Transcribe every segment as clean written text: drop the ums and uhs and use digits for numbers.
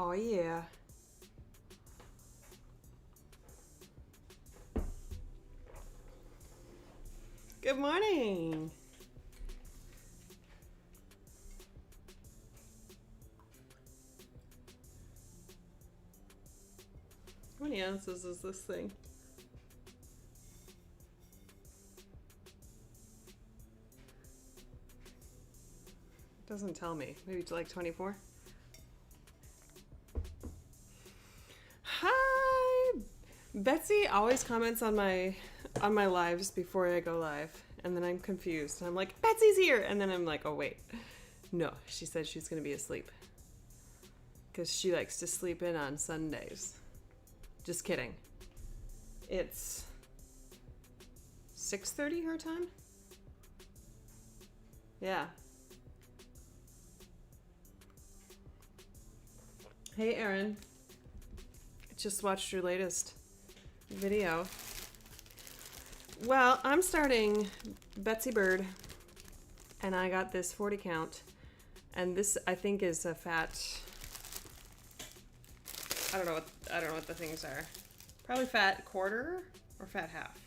Oh yeah. Good morning. How many ounces is this thing? It doesn't tell me. Maybe it's like 24. Hi. Betsy always comments on my lives before I go live, and then I'm confused. I'm like, Betsy's here, and then I'm like, oh wait, no. She said she's gonna be asleep because she likes to sleep in on Sundays. Just kidding. It's 6:30 her time. Yeah. Hey, Erin. Just watched your latest video. Well, I'm starting Betsy Bird, and I got this 40 count, and this I think is a fat. I don't know what the things are. Probably fat quarter or fat half.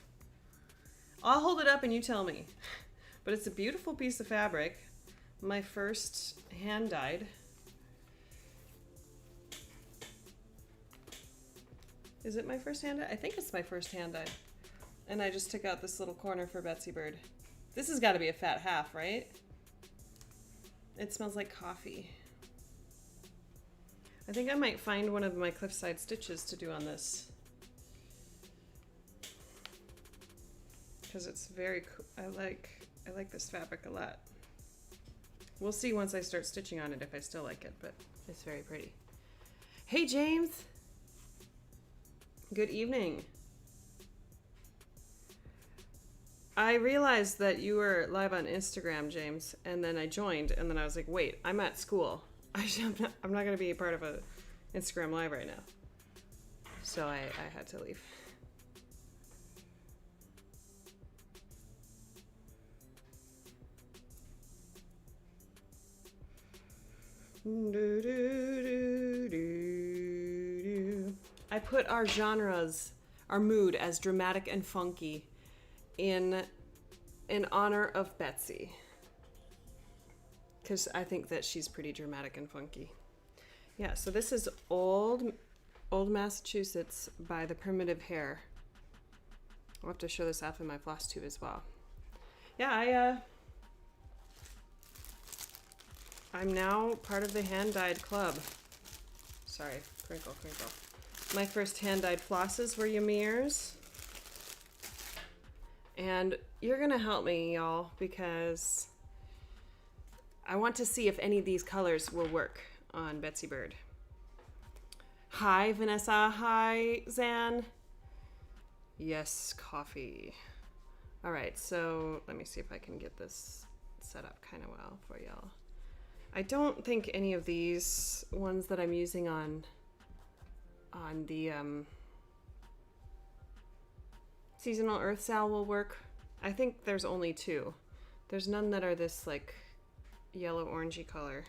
I'll hold it up and you tell me. But it's a beautiful piece of fabric. My first hand dyed. Is it my first hand dyed? I think it's my first hand dyed. And I just took out this little corner for Betsy Bird. This has got to be a fat half, right? It smells like coffee. I think I might find one of my cliffside stitches to do on this. Because it's very cool. I like this fabric a lot. We'll see once I start stitching on it if I still like it, but it's very pretty. Hey James! Good evening. I realized that you were live on Instagram, James, and then I joined, and then I was like, wait, I'm at school. I'm not going to be a part of a Instagram live right now. So I had to leave. I put our genres, our mood as dramatic and funky in honor of Betsy. Because I think that she's pretty dramatic and funky. Yeah, so this is Old Massachusetts by the Primitive Hair. I'll have to show this off in my floss tube as well. Yeah, I'm now part of the hand-dyed club. Sorry, crinkle. My first hand-dyed flosses were Ymir's. And you're gonna help me, y'all, because I want to see if any of these colors will work on Betsy Bird. Hi, Vanessa. Hi, Zan. Yes, coffee. All right, so let me see if I can get this set up kind of well for y'all. I don't think any of these ones that I'm using on the seasonal earth sal will work. I think there's only two. There's none that are this like yellow orangey color.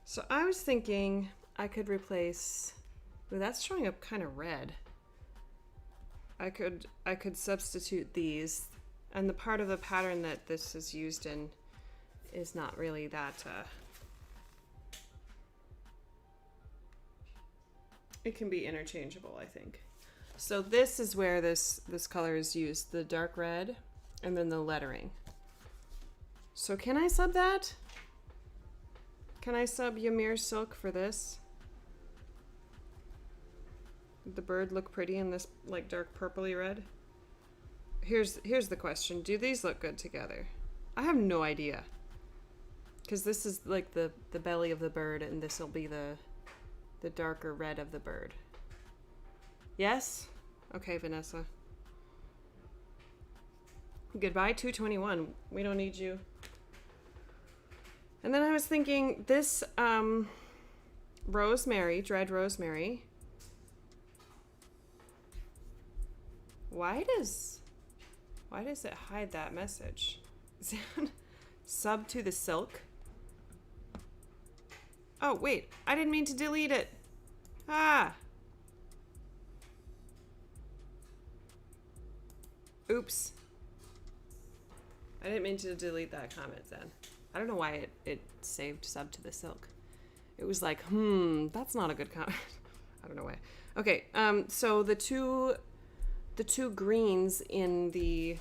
So I was thinking I could replace, ooh, that's showing up kind of red. I could substitute these, and the part of the pattern that this is used in is not really that it can be interchangeable, I think. So this is where this color is used, the dark red and then the lettering. So can I sub that? Can I sub Ymir Silk for this? Would the bird look pretty in this like dark purpley red? Here's the question. Do these look good together? I have no idea. Because this is like the belly of the bird, and this will be the darker red of the bird. Yes? Okay, Vanessa. Goodbye, 221. We don't need you. And then I was thinking this rosemary, dried rosemary. Why does it hide that message? Sub to the silk. Oh, wait. I didn't mean to delete it. Ah! Oops. I didn't mean to delete that comment then. I don't know why it saved sub to the silk. It was like, that's not a good comment. I don't know why. Okay, so the two greens in the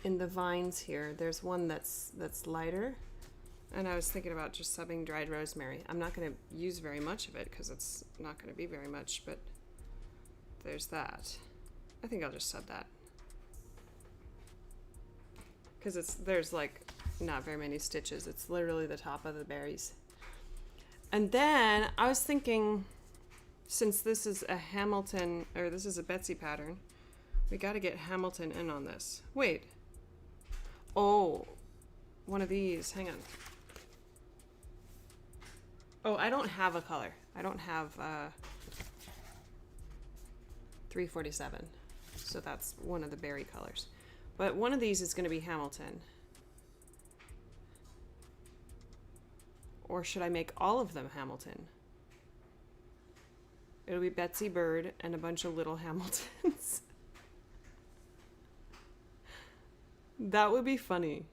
vines here, there's one that's lighter, and I was thinking about just subbing dried rosemary. I'm not going to use very much of it because it's not going to be very much, but there's that. I think I'll just sub that because there's like not very many stitches. It's literally the top of the berries. And then I was thinking, since this is a Hamilton, or this is a Betsy pattern, we got to get Hamilton in on this. Wait. Oh, one of these. Hang on. Oh, I don't have a color. I don't have 347. So that's one of the berry colors. But one of these is going to be Hamilton. Or should I make all of them Hamilton? It'll be Betsy Bird and a bunch of little Hamiltons. That would be funny.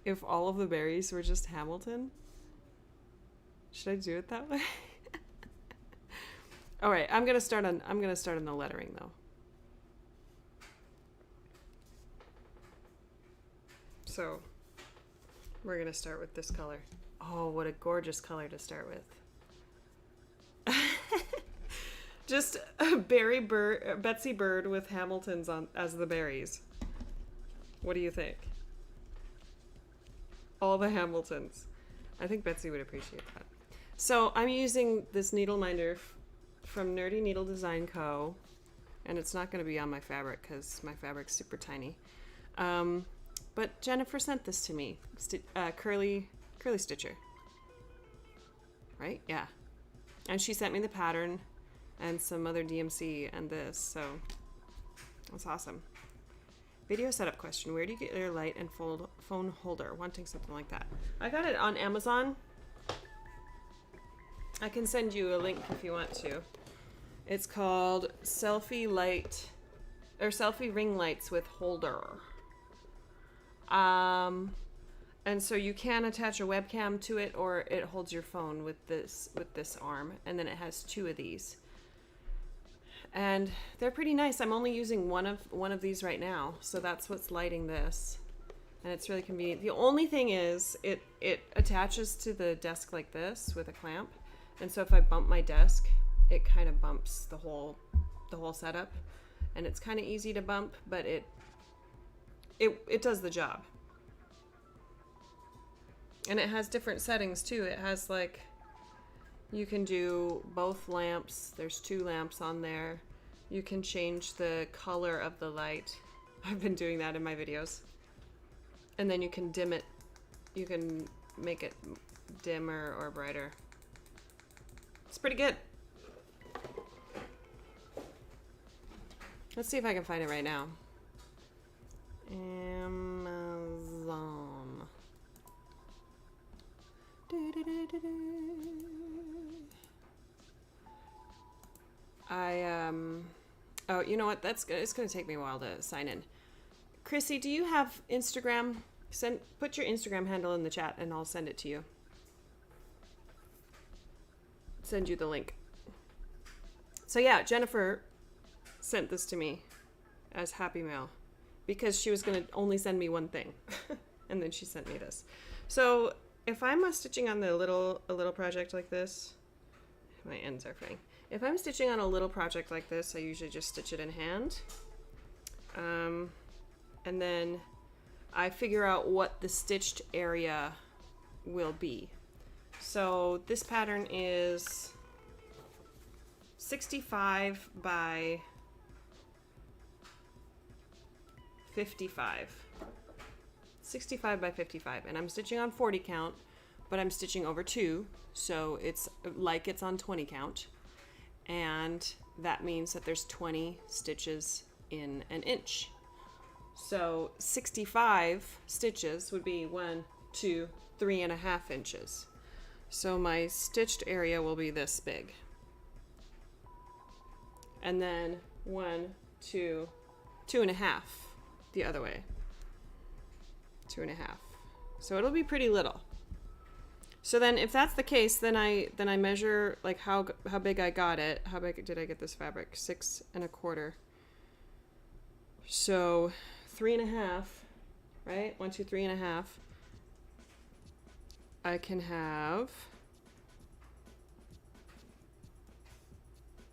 If all of the berries were just Hamilton. Should I do it that way? All right, I'm gonna start on the lettering though. So we're gonna start with this color. Oh, what a gorgeous color to start with. Just a Betsy Bird with Hamiltons on as the berries. What do you think? All the Hamiltons. I think Betsy would appreciate that. So I'm using this needle minder from Nerdy Needle Design Co. And it's not going to be on my fabric because my fabric's super tiny. But Jennifer sent this to me. Curly Stitcher. Right? Yeah. And she sent me the pattern and some other DMC and this. So that's awesome. Video setup question. Where do you get your light and phone holder? Wanting something like that. I got it on Amazon. I can send you a link if you want to. It's called Selfie Ring Lights with Holder. And so you can attach a webcam to it, or it holds your phone with this arm, and then it has two of these. And they're pretty nice. I'm only using one of these right now, so that's what's lighting this. And it's really convenient. The only thing is it attaches to the desk like this with a clamp. And so if I bump my desk, it kind of bumps the whole setup. And it's kind of easy to bump, but it does the job. And it has different settings too. It has like, you can do both lamps. There's 2 lamps on there. You can change the color of the light. I've been doing that in my videos. And then you can dim it. You can make it dimmer or brighter. It's pretty good. Let's see if I can find it right now. Amazon. Oh, you know what? It's gonna take me a while to sign in. Chrissy, do you have Instagram? Put your Instagram handle in the chat and I'll send it to you. Send you the link. So yeah, Jennifer sent this to me as Happy Mail because she was gonna only send me one thing. And then she sent me this. So if I'm stitching on a little project like this, my ends are fraying. If I'm stitching on a little project like this, I usually just stitch it in hand. And then I figure out what the stitched area will be. So this pattern is 65 by 55. 65 by 55, and I'm stitching on 40 count, but I'm stitching over 2, so it's like it's on 20 count, and that means that there's 20 stitches in an inch. So 65 stitches would be 1, 2, 3.5 inches. So my stitched area will be this big. And then 1, 2, 2.5 the other way. 2.5. So it'll be pretty little. So then if that's the case, then I measure like how big I got it. How big did I get this fabric? 6.25. So 3.5, right? 1, 2, 3.5. I can have,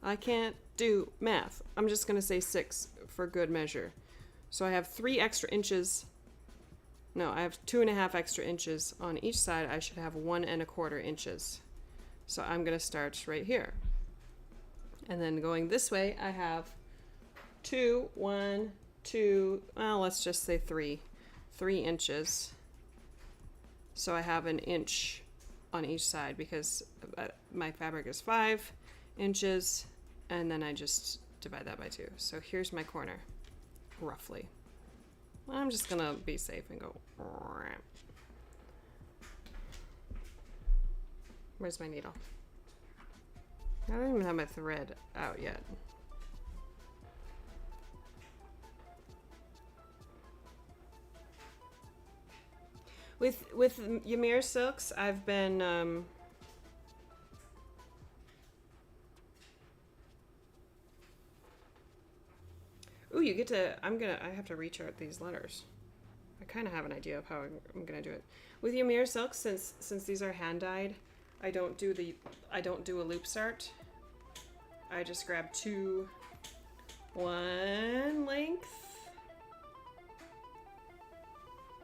I can't do math. I'm just gonna say 6 for good measure. So I have 3 extra inches. No, I have 2.5 extra inches on each side. I should have 1.25 inches. So I'm gonna start right here. And then going this way, I have 2, 1, 2, well, let's just say 3 inches. So I have 1 inch on each side because my fabric is 5 inches, and then I just divide that by 2. So here's my corner, roughly. I'm just gonna be safe and go. Where's my needle? I don't even have my thread out yet. With Ymir silks, I've been ooh, you get to, I have to rechart these letters. I kind of have an idea of how I'm gonna do it. With Ymir silks, since these are hand dyed, I don't do a loop start. I just grab 1 length,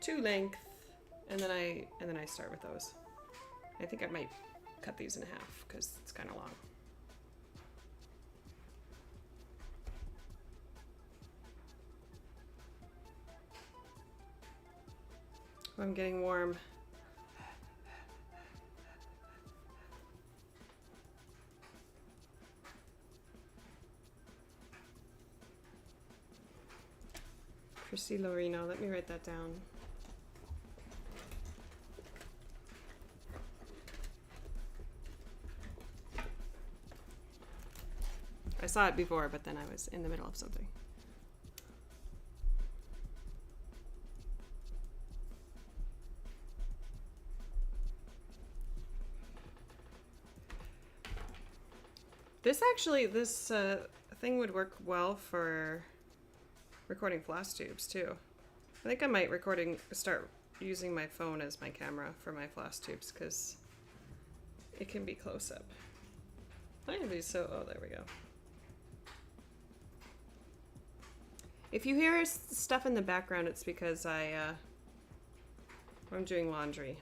2 length, and then I start with those. I think I might cut these in half because it's kind of long. I'm getting warm. Chrissy Lorino, let me write that down. I saw it before, but then I was in the middle of something. This thing would work well for recording floss tubes too. I think I might start using my phone as my camera for my floss tubes because it can be close up. I can be so, oh, there we go. If you hear stuff in the background, it's because I'm doing laundry.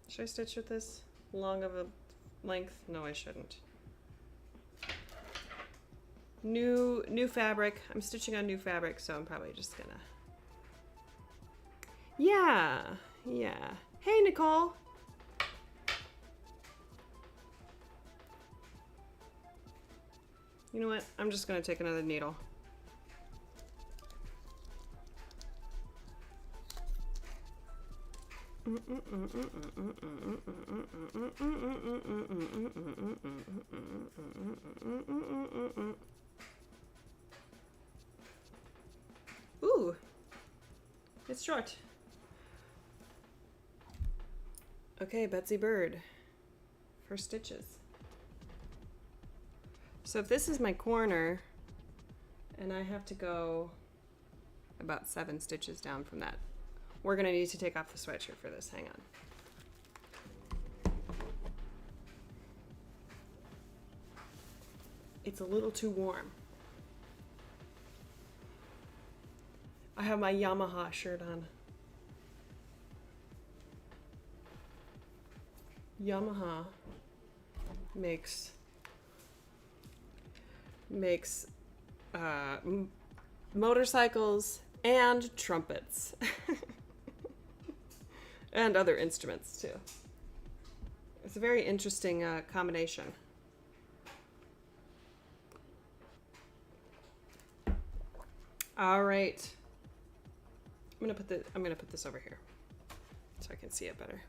Should I stitch with this long of a length? No, I shouldn't. New fabric. I'm stitching on new fabric, so I'm probably just gonna. Yeah. Hey, Nicole. You know what? I'm just gonna take another needle. Ooh, it's short. Okay, Betsy Bird. First stitches. So if this is my corner, and I have to go about 7 stitches down from that, we're gonna need to take off the sweatshirt for this. Hang on. It's a little too warm. I have my Yamaha shirt on. Yamaha makes motorcycles and trumpets and other instruments too. It's a very interesting combination. All right, I'm gonna put this over here so I can see it better.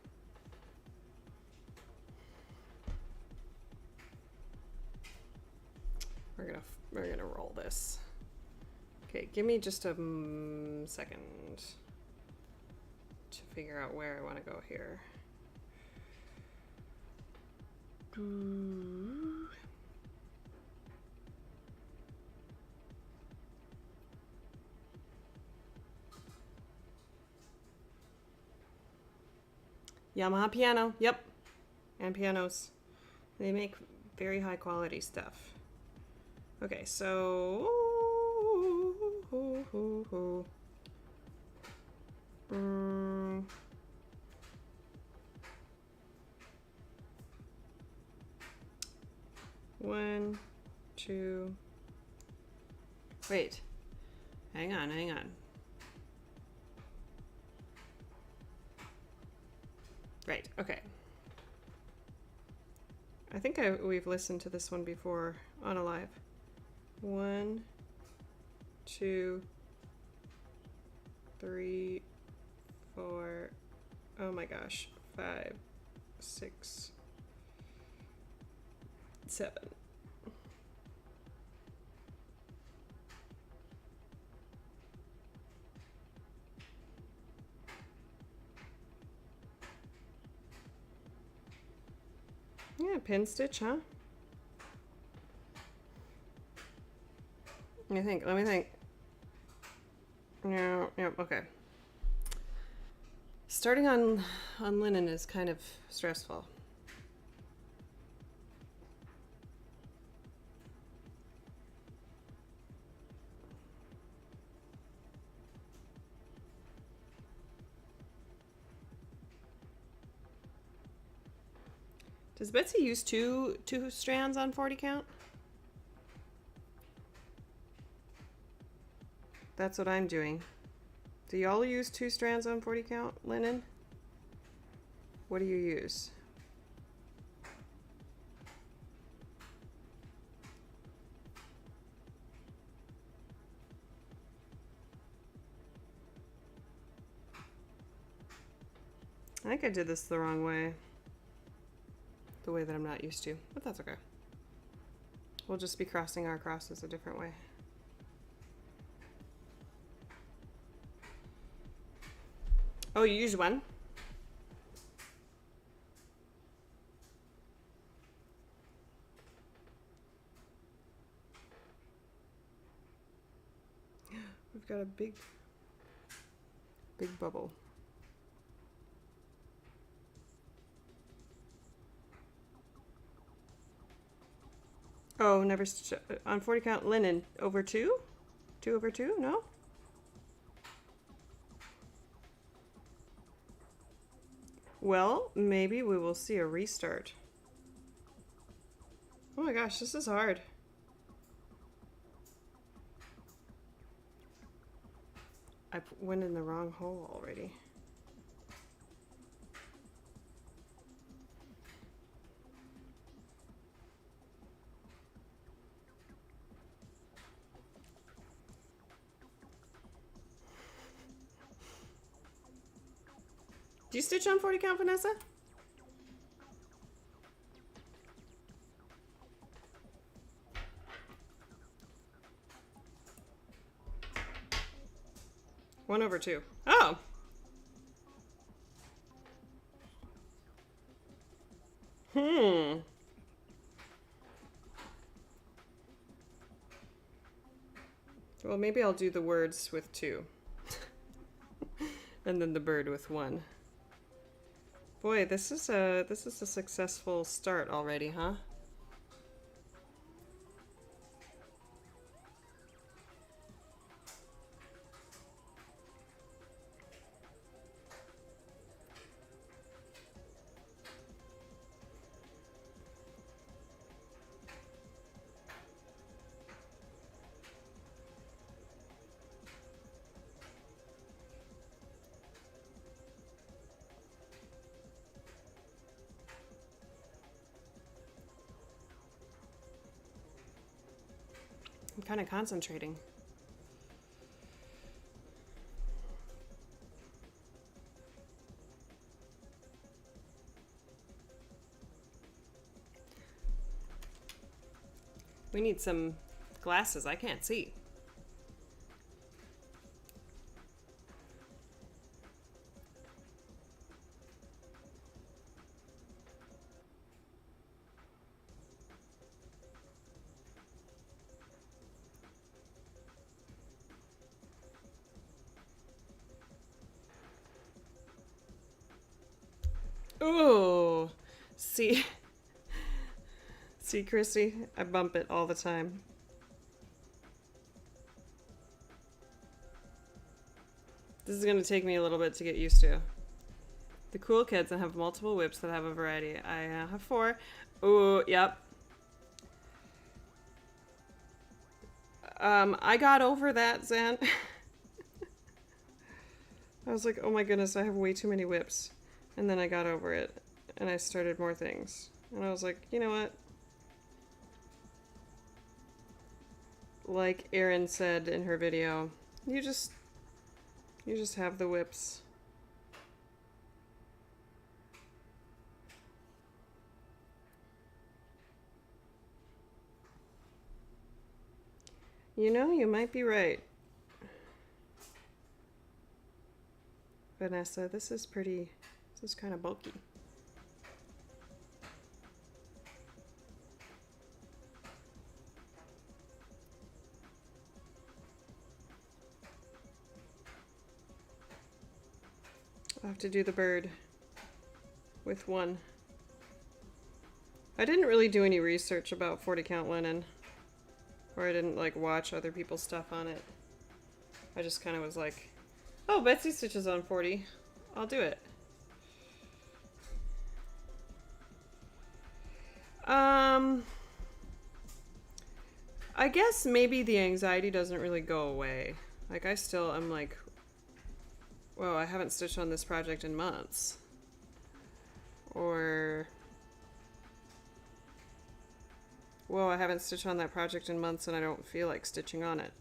We're gonna roll this. Okay, give me just a second to figure out where I want to go here. Yamaha piano, yep, and pianos. They make very high quality stuff. Okay, so 1, 2. Wait, hang on. Right, okay. I think we've listened to this one before on a live. 1, 2, 3, 4. Oh my gosh, 5, 6, 7. Yeah, pin stitch, huh? Let me think. No, yep, okay. Starting on linen is kind of stressful. Does Betsy use two strands on 40 count? That's what I'm doing. Do y'all use 2 strands on 40 count linen? What do you use? I think I did this the wrong way. The way that I'm not used to, but that's okay. We'll just be crossing our crosses a different way. Oh, you use one? We've got a big bubble. Oh, never on 40 count linen over 2? 2 over 2? No? Well, maybe we will see a restart. Oh my gosh, this is hard. I went in the wrong hole already. Do you stitch on 40 count, Vanessa? One over 2. Oh. Well, maybe I'll do the words with 2. And then the bird with 1. Boy, this is a successful start already, huh? I'm kind of concentrating. We need some glasses. I can't see. Ooh. See? See, Christy? I bump it all the time. This is going to take me a little bit to get used to. The cool kids that have multiple whips that have a variety. I have 4. Ooh, yep. I got over that, Zan. I was like, oh my goodness, I have way too many whips. And then I got over it. And I started more things. And I was like, you know what? Like Erin said in her video, you just have the whips. You know, you might be right. Vanessa, this is kind of bulky. I'll have to do the bird with 1. I didn't really do any research about 40 count linen, or I didn't like watch other people's stuff on it. I just kind of was like, oh, Betsy stitches on 40. I'll do it. I guess maybe the anxiety doesn't really go away. Like I'm like, whoa, I haven't stitched on this project in months. Or, whoa, I haven't stitched on that project in months and I don't feel like stitching on it.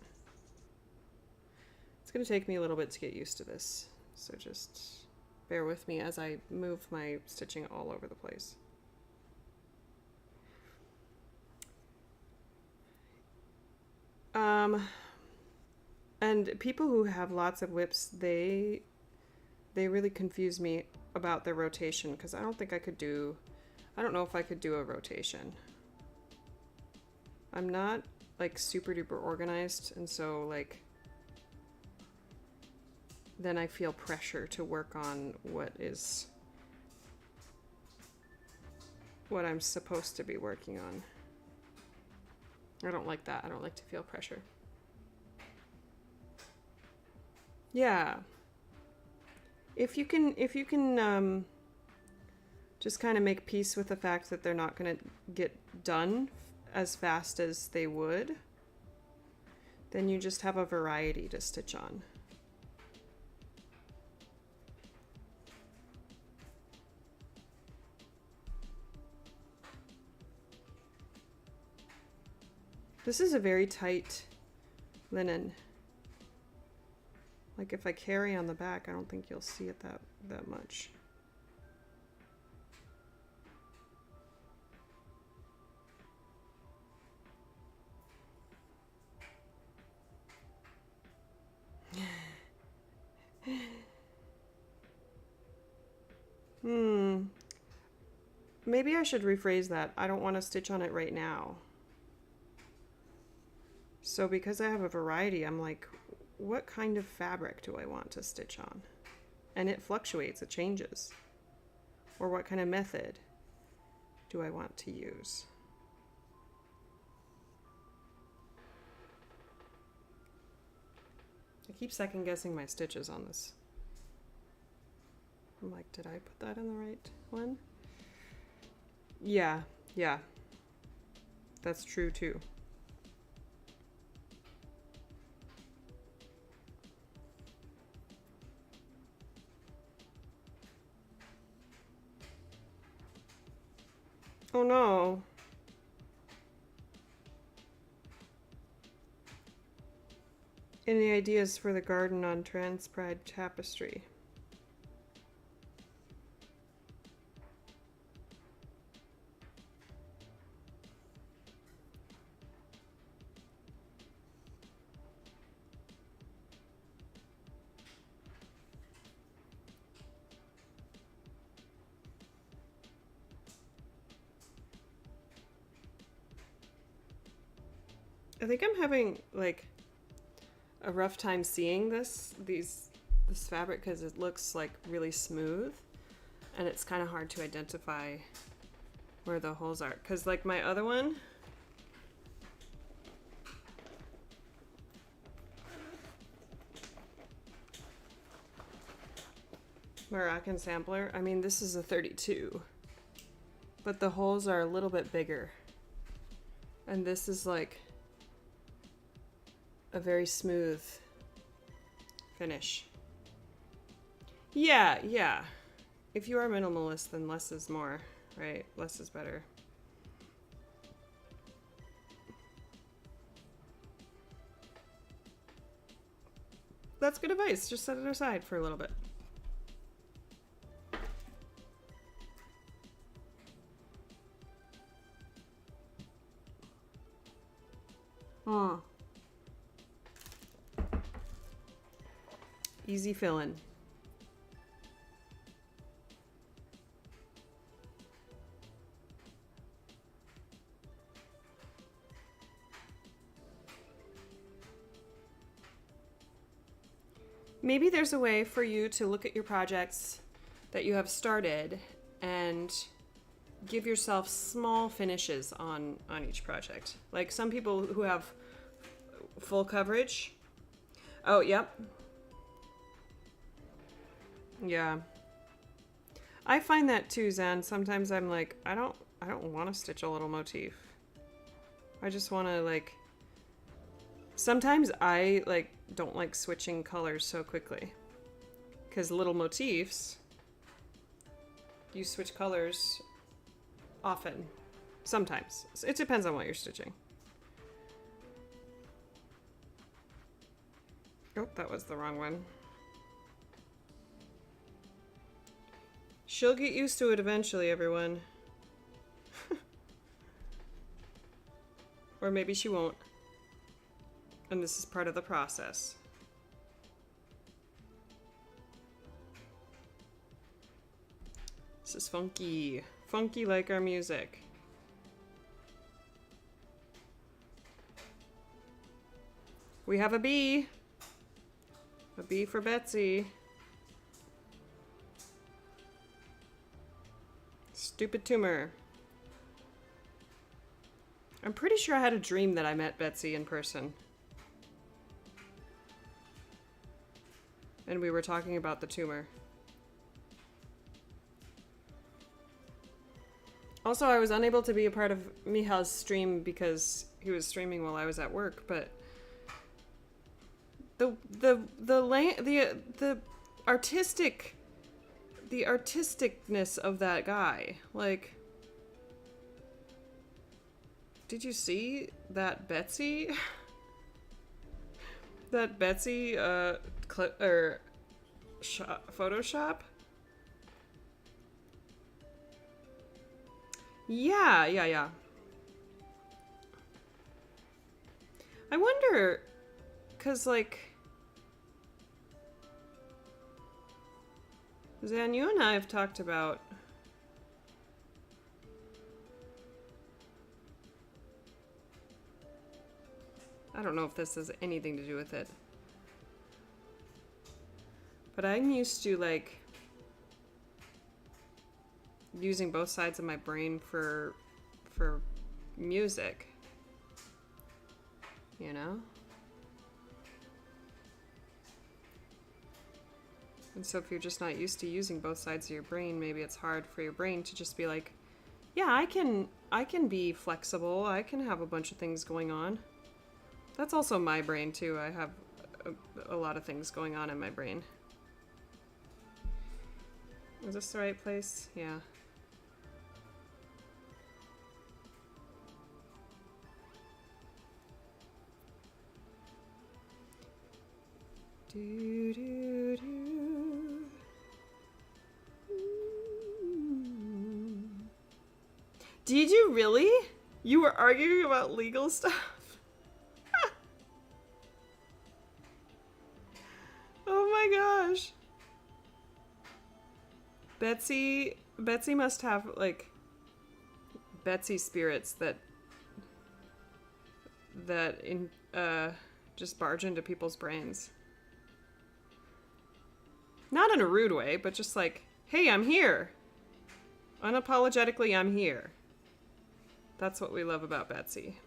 It's going to take me a little bit to get used to this. So just bear with me as I move my stitching all over the place. And people who have lots of whips, they really confuse me about their rotation, because I don't know if I could do a rotation. I'm not like super duper organized, and so like then I feel pressure to work on what I'm supposed to be working on. I don't like that. I don't like to feel pressure. Yeah. If you can just kind of make peace with the fact that they're not going to get done as fast as they would, then you just have a variety to stitch on. This is a very tight linen. Like if I carry on the back, I don't think you'll see it that much. Maybe I should rephrase that. I don't want to stitch on it right now. So because I have a variety, I'm like, what kind of fabric do I want to stitch on? And it fluctuates, it changes. Or what kind of method do I want to use? I keep second guessing my stitches on this. I'm like, did I put that in the right one? Yeah. That's true too. Oh no. Any ideas for the garden on Trans Pride Tapestry? I think I'm having like a rough time seeing this fabric because it looks like really smooth, and it's kind of hard to identify where the holes are. Because like my other one, Moroccan sampler, I mean this is a 32, but the holes are a little bit bigger, and this is like a very smooth finish. Yeah. If you are minimalist, then less is more, right? Less is better. That's good advice. Just set it aside for a little bit. Easy filling. Maybe there's a way for you to look at your projects that you have started and give yourself small finishes on each project. Like some people who have full coverage. Oh, yep. Yeah. I find that too, Zen. Sometimes I'm like, I don't want to stitch a little motif. I just want to like, sometimes I like don't like switching colors so quickly. Because little motifs, you switch colors often. Sometimes. It depends on what you're stitching. Oh, that was the wrong one. She'll get used to it eventually, everyone. Or maybe she won't. And this is part of the process. This is funky. Funky like our music. We have a bee. A bee for Betsy. Stupid tumor. I'm pretty sure I had a dream that I met Betsy in person. And we were talking about the tumor. Also, I was unable to be a part of Mihal's stream because he was streaming while I was at work, but the artisticness of that guy, like, did you see that Betsy? That Betsy Photoshop? Yeah. I wonder, cause like, Zan, you and I have talked about I don't know if this has anything to do with it, but I'm used to like using both sides of my brain for music, you know? And so if you're just not used to using both sides of your brain, maybe it's hard for your brain to just be like, yeah, I can be flexible. I can have a bunch of things going on. That's also my brain too. I have a lot of things going on in my brain. Is this the right place? Yeah. Do, do, do. Did you really? You were arguing about legal stuff? Oh my gosh. Betsy must have like Betsy spirits that just barge into people's brains. Not in a rude way, but just like, hey, I'm here. Unapologetically, I'm here. That's what we love about Betsy.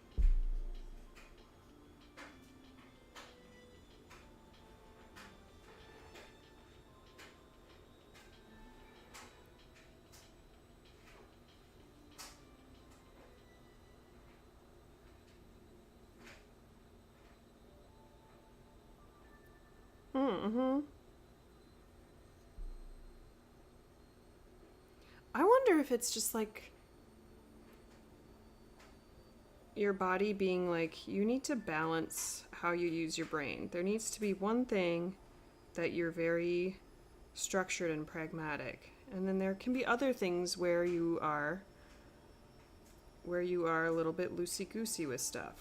Mm-hmm. I wonder if it's just like your body being like, you need to balance how you use your brain. There needs to be one thing that you're very structured and pragmatic. And then there can be other things where you are a little bit loosey-goosey with stuff.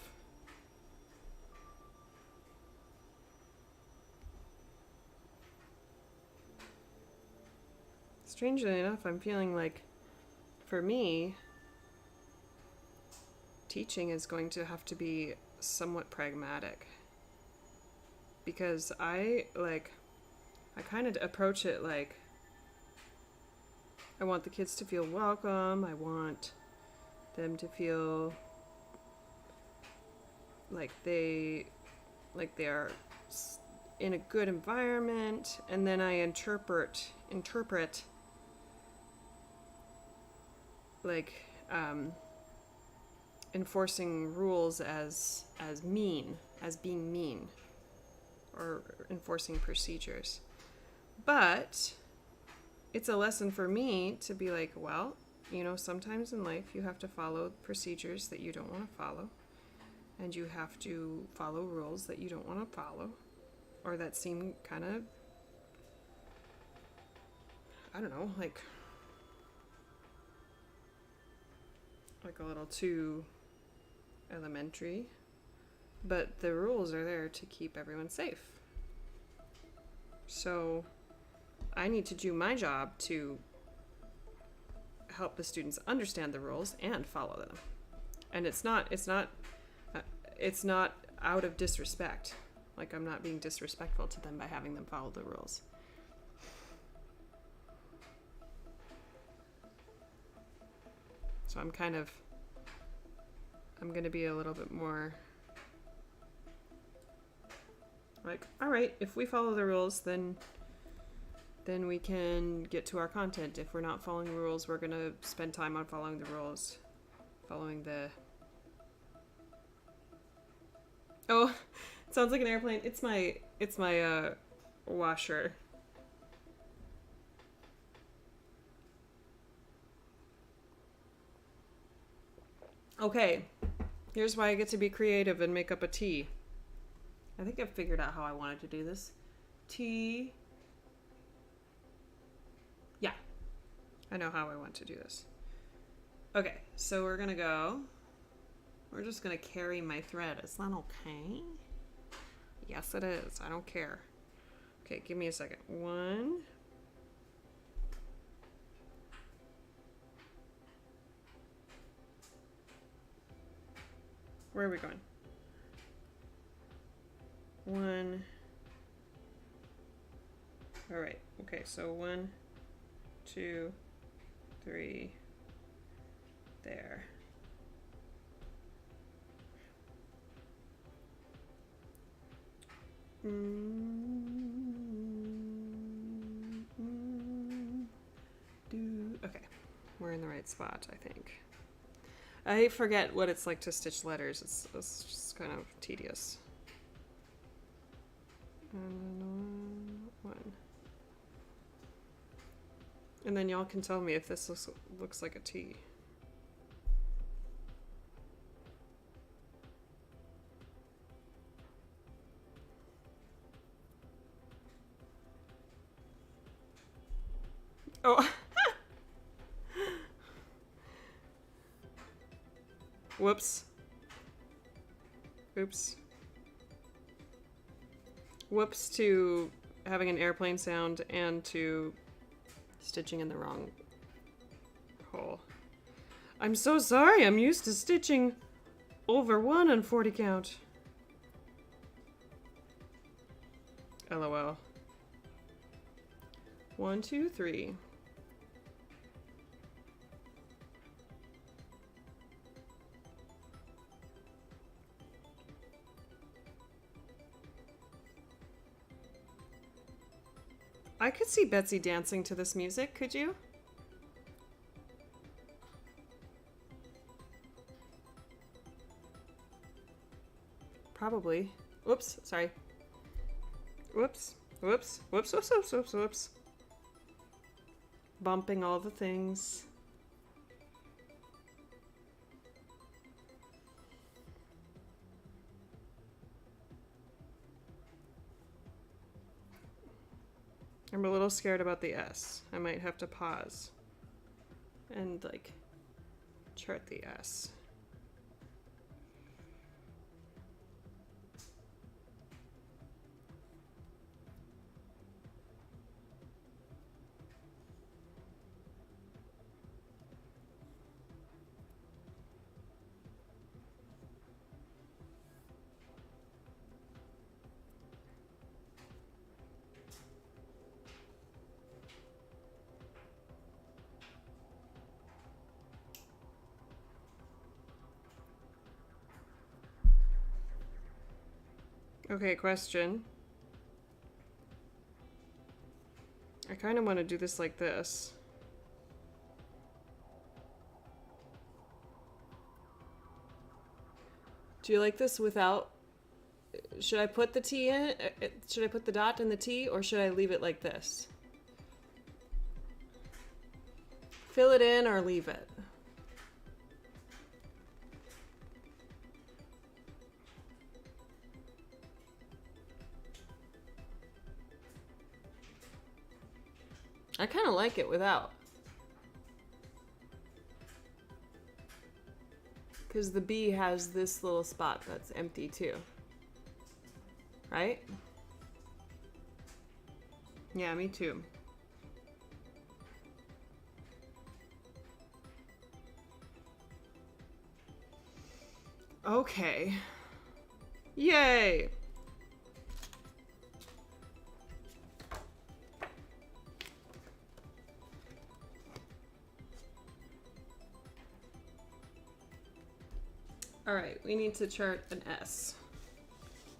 Strangely enough, I'm feeling like, for me, teaching is going to have to be somewhat pragmatic. Because I kind of approach it like, I want the kids to feel welcome. I want them to feel like they are in a good environment, and then I interpret like enforcing rules as being mean, or enforcing procedures. But it's a lesson for me to be like, well, you know, sometimes in life you have to follow procedures that you don't want to follow, and you have to follow rules that you don't want to follow, or that seem kind of, I don't know, like a little too elementary. But the rules are there to keep everyone safe. So I need to do my job to help the students understand the rules and follow them. And it's not out of disrespect. Like, I'm not being disrespectful to them by having them follow the rules. So I'm going to be a little bit more like, all right, if we follow the rules, then we can get to our content. If we're not following the rules, we're going to spend time on following the rules. Oh, it sounds like an airplane. It's my washer. Okay, here's why I get to be creative and make up a tea. I think I've figured out how I wanted to do this. Tea. Yeah, I know how I want to do this. Okay, so we're just gonna carry my thread. Is that okay? Yes, it is. I don't care. Okay, give me a second. 1. Where are we going? 1. All right. Okay, so 1, 2, 3. There. Okay, we're in the right spot, I think. I forget what it's like to stitch letters. It's just kind of tedious. And 1. And then y'all can tell me if this looks like a T. Oh. Whoops. Oops. Whoops to having an airplane sound and to stitching in the wrong hole. I'm so sorry. I'm used to stitching Over 1 on 40 count. LOL. 1, 2, 3. I could see Betsy dancing to this music, could you? Probably. Whoops, sorry. Whoops, whoops, whoops, whoops, whoops, whoops, whoops. Bumping all the things. I'm a little scared about the S. I might have to pause and like chart the S. Okay, question. I kind of want to do this like this. Do you like this without... Should I put the T in? Should I put the dot in the T, or should I leave it like this? Fill it in or leave it? I kind of like it without. Because the B has this little spot that's empty too. Right? Yeah, me too. Okay. Yay! All right, we need to chart an S.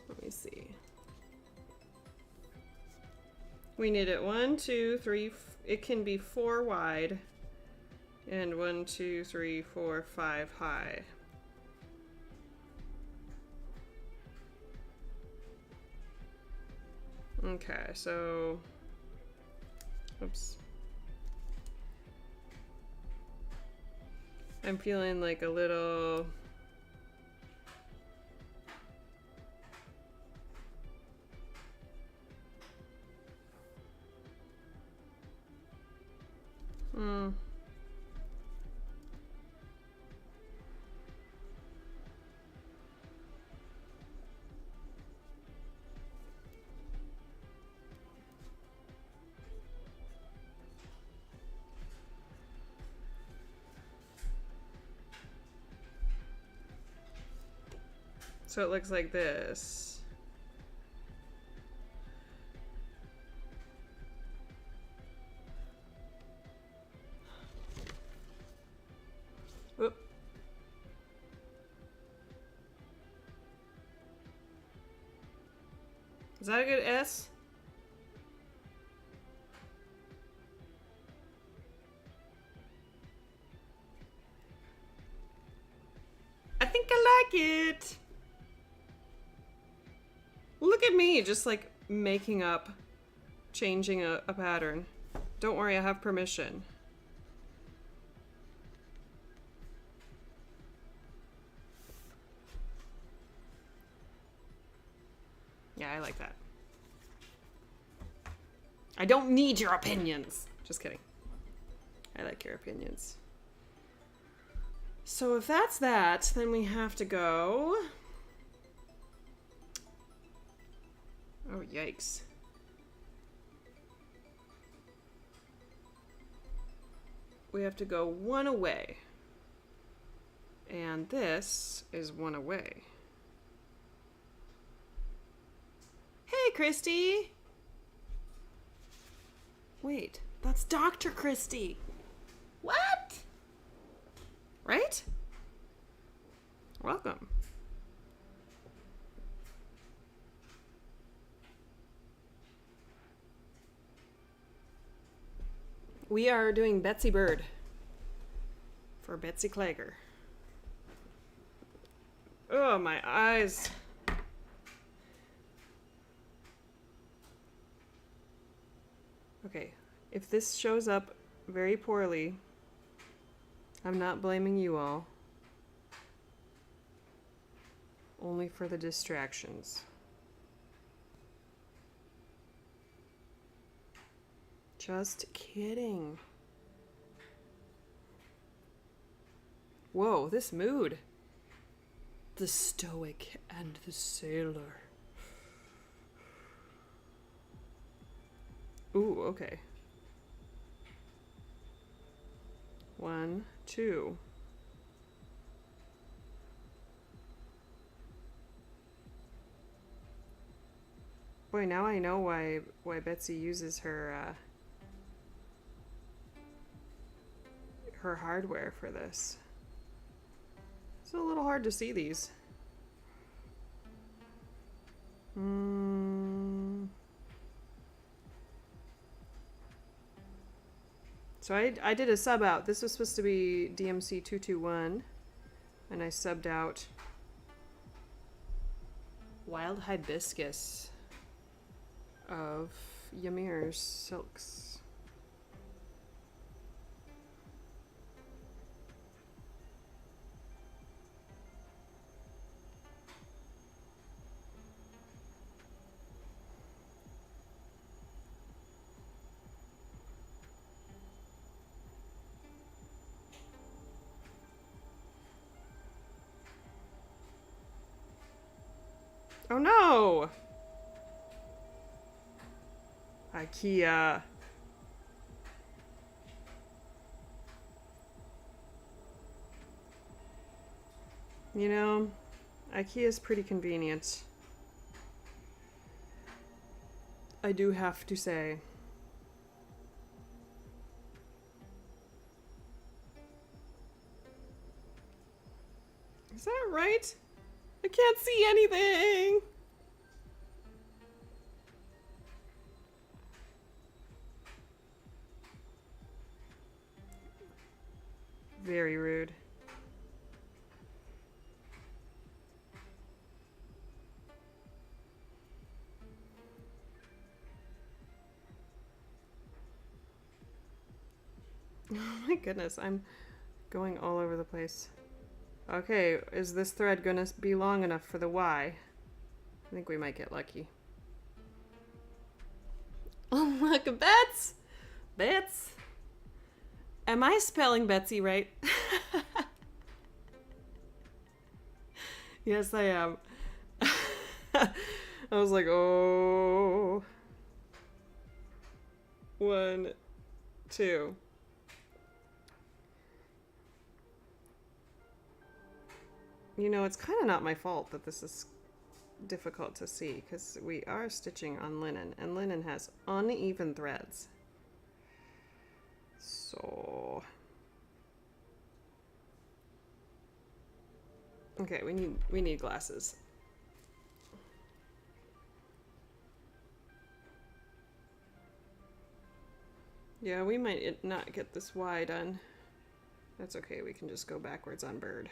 Let me see. We need it 1, 2, 3. It can be 4 wide, and 1, 2, 3, 4, 5 high. Okay, so, oops. I'm feeling like a little. So it looks like this. Oop. Is that a good S? I think I like it. Look at me, just like making up, changing a pattern. Don't worry, I have permission. Yeah, I like that. I don't need your opinions. Just kidding. I like your opinions. So if that's that, then we have to go... Oh, yikes. We have to go 1 away. And this is one away. Hey, Christy! Wait, that's Dr. Christy. What? Right? Welcome. We are doing Betsy Bird for Betsy Klager. Oh, my eyes. Okay, if this shows up very poorly, I'm not blaming you all. Only for the distractions. Just kidding. Whoa, this mood. The stoic and the sailor. Ooh, okay. 1, 2. Boy, now I know why Betsy uses her her hardware for this. It's a little hard to see these. So I did a sub out. This was supposed to be DMC 221, and I subbed out Wild Hibiscus of Ymir's Silks. Oh no! IKEA. You know, IKEA is pretty convenient. I do have to say. Is that right? I can't see anything! Very rude. Oh my goodness, I'm going all over the place. Okay, is this thread gonna be long enough for the Y? I think we might get lucky. Oh look, Bets! Bets! Am I spelling Betsy right? Yes, I am. I was like, oh. 1, 2. You know, it's kind of not my fault that this is difficult to see, because we are stitching on linen, and linen has uneven threads. So... okay, we need glasses. Yeah, we might not get this Y done. That's okay, we can just go backwards on bird.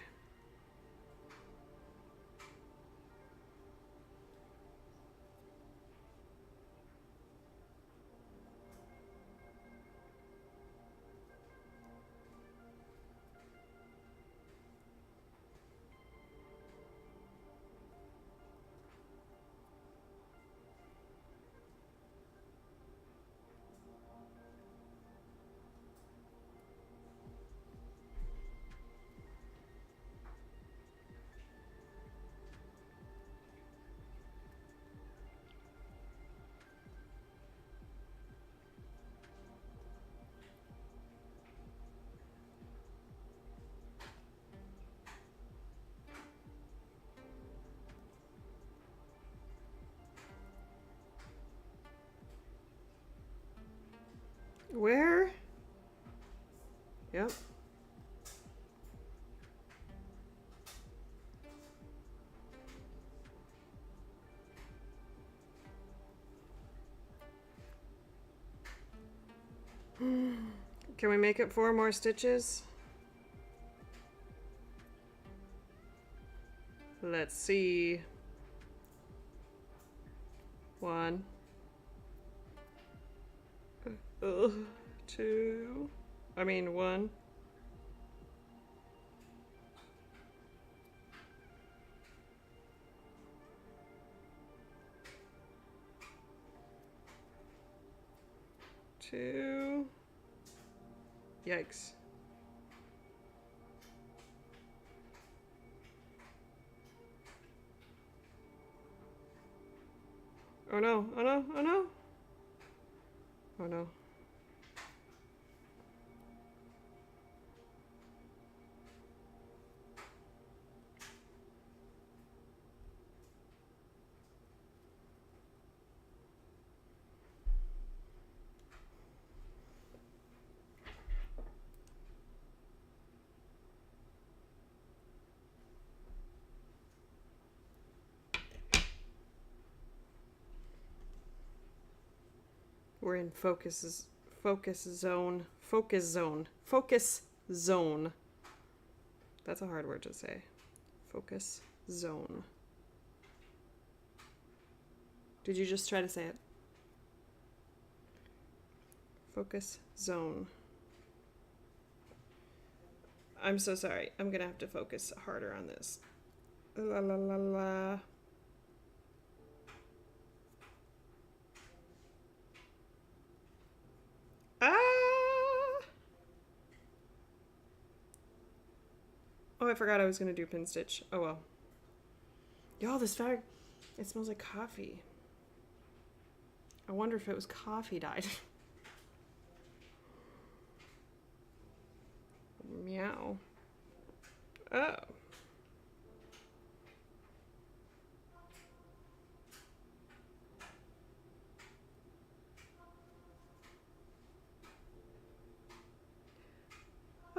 Yep. Can we make it 4 more stitches? Let's see. 1. 2. I mean 1. 2. Yikes. Oh no, oh no, oh no. Oh no. We're in focus zone. Focus zone. That's a hard word to say. Focus zone. Did you just try to say it? Focus zone. I'm so sorry. I'm gonna have to focus harder on this. La la la la. Ah! Oh, I forgot I was gonna do pin stitch. Oh well. Y'all, this fabric, it smells like coffee. I wonder if it was coffee dyed. Meow. Oh.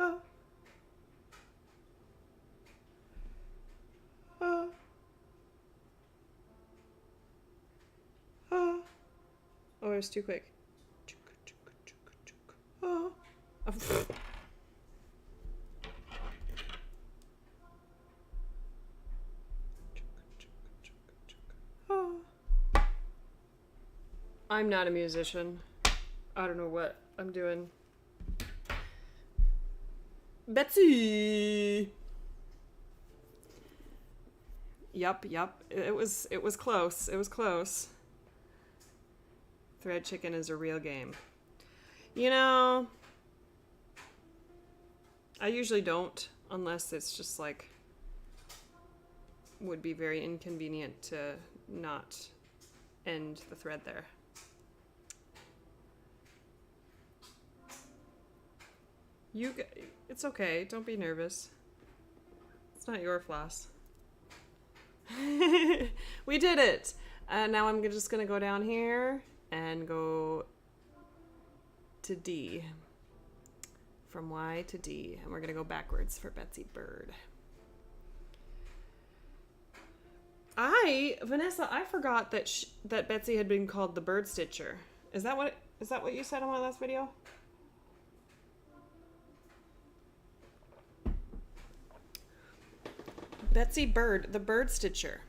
Oh. Oh. Oh. Oh, it was too quick. Oh. Oh. Oh. I'm not a musician. I don't know what I'm doing. Betsy. Yup. It was close. It was close. Thread chicken is a real game. You know, I usually don't, unless it's just like would be very inconvenient to not end the thread there. It's okay. Don't be nervous. It's not your floss. We did it. Now I'm just gonna go down here and go to D. From Y to D, and we're gonna go backwards for Betsy Bird. Vanessa, I forgot that Betsy had been called the Bird Stitcher. Is that what you said on my last video? Betsy Bird, the Bird Stitcher.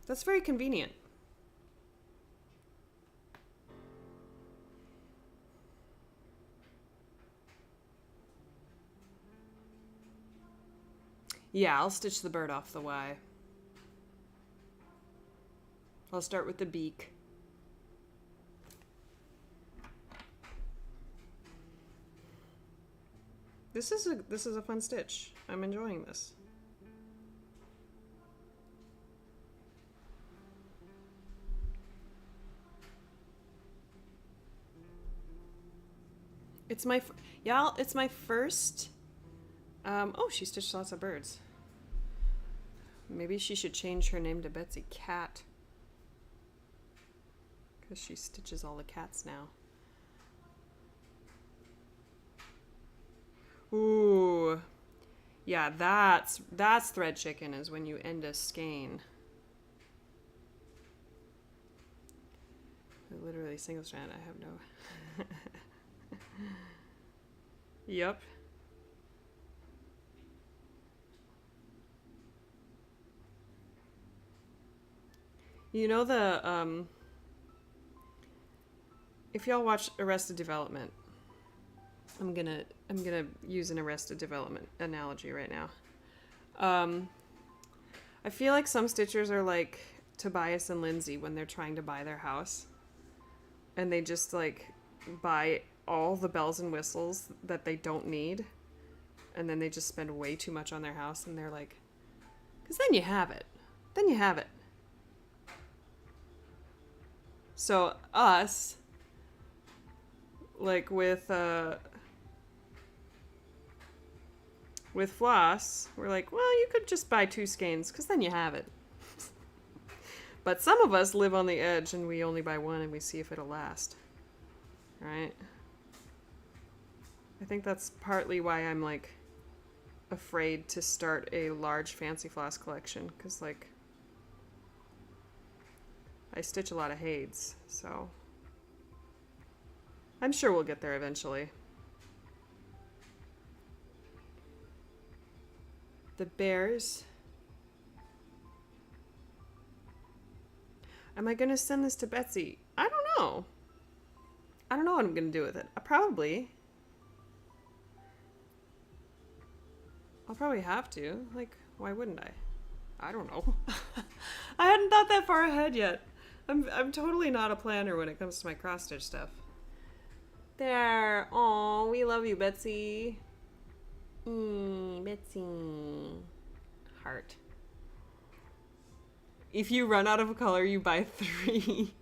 That's very convenient. Yeah, I'll stitch the bird off the Y. I'll start with the beak. This is a fun stitch. I'm enjoying this. It's my first. Oh, she stitched lots of birds. Maybe she should change her name to Betsy Cat, because she stitches all the cats now. Ooh. Yeah, that's thread chicken is when you end a skein. Literally single strand. I have no. Yep. You know the if y'all watch Arrested Development, I'm gonna use an Arrested Development analogy right now. I feel like some stitchers are like Tobias and Lindsay when they're trying to buy their house, and they just like buy all the bells and whistles that they don't need, and then they just spend way too much on their house, and they're like, because then you have it. Then you have it. So us, like with floss, we're like, well, you could just buy 2 skeins, because then you have it. But some of us live on the edge, and we only buy 1, and we see if it'll last. Right? I think that's partly why I'm, like, afraid to start a large fancy floss collection, because, like, I stitch a lot of Hades, so I'm sure we'll get there eventually. The bears. Am I going to send this to Betsy? I don't know. I don't know what I'm going to do with it. I'll probably have to. Like, why wouldn't I? I don't know. I hadn't thought that far ahead yet. I'm totally not a planner when it comes to my cross stitch stuff. There. Aw, we love you, Betsy. Betsy. Heart. If you run out of a color, you buy 3.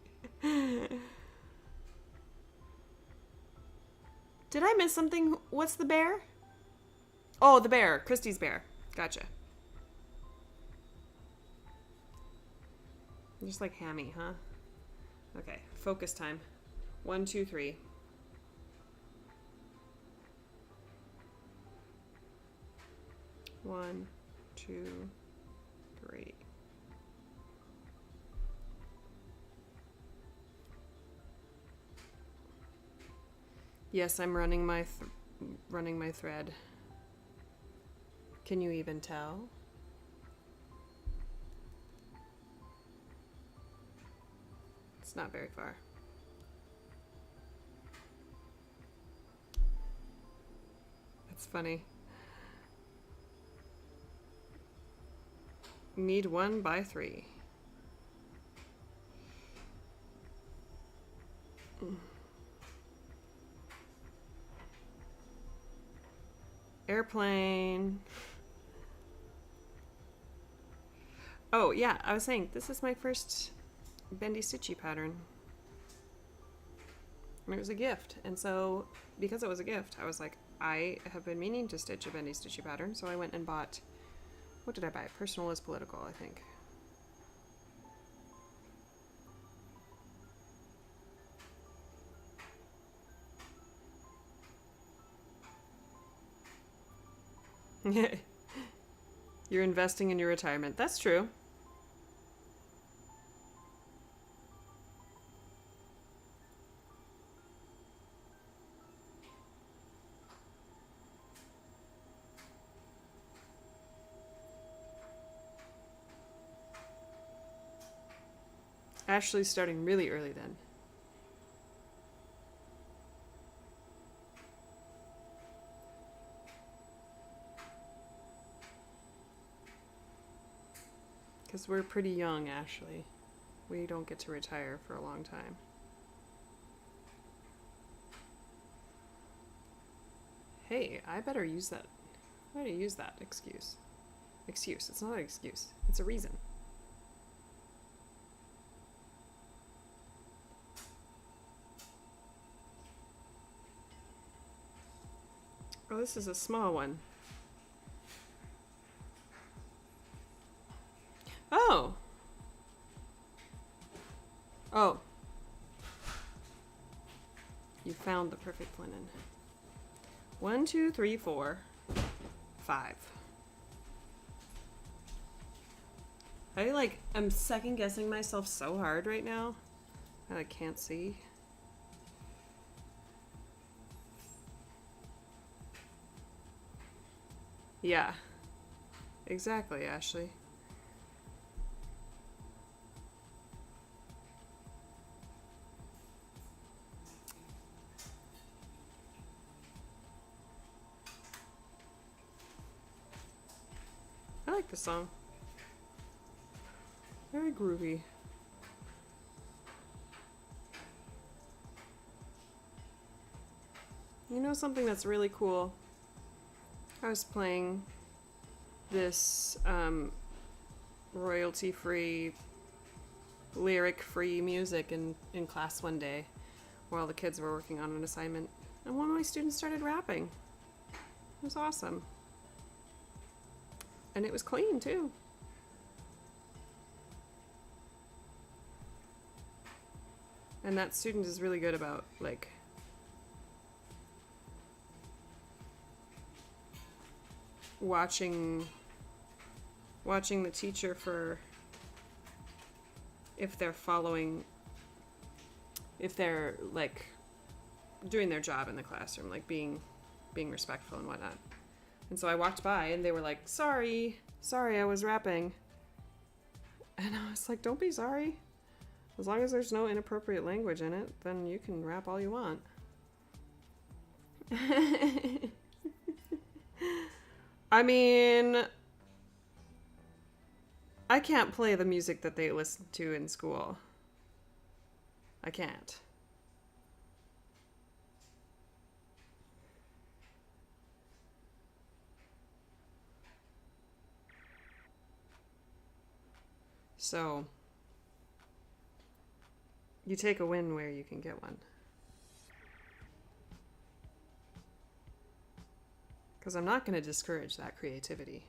Did I miss something? What's the bear? Oh, the bear. Christy's bear. Gotcha. Just like Hammy, huh? Okay, focus time. 1, 2, 3. One, 2, 3. Yes, I'm running my thread. Can you even tell? It's not very far. That's funny. Need 1 by 3. Airplane. Oh, yeah, I was saying, this is my first bendy stitchy pattern. And it was a gift. And so, because it was a gift, I was like, I have been meaning to stitch a bendy stitchy pattern. So I went and bought, what did I buy? Personal is Political, I think. You're investing in your retirement. That's true. Ashley's starting really early then. Because we're pretty young, Ashley. We don't get to retire for a long time. Hey, I better use that. I better use that excuse. Excuse. It's not an excuse. It's a reason. Oh, this is a small one. Oh. Oh. You found the perfect linen. 1, 2, 3, 4, 5. I'm second guessing myself so hard right now that I can't see. Yeah. Exactly, Ashley. I like the song. Very groovy. You know something that's really cool? I was playing this royalty-free, lyric-free music in class one day while the kids were working on an assignment. And one of my students started rapping. It was awesome. And it was clean, too. And that student is really good about, like, watching the teacher for if they're like doing their job in the classroom, like being respectful and whatnot. And so I walked by and they were like, sorry, I was rapping. And I was like, don't be sorry. As long as there's no inappropriate language in it, then you can rap all you want. I mean, I can't play the music that they listen to in school. I can't. So, you take a win where you can get one. Because I'm not going to discourage that creativity.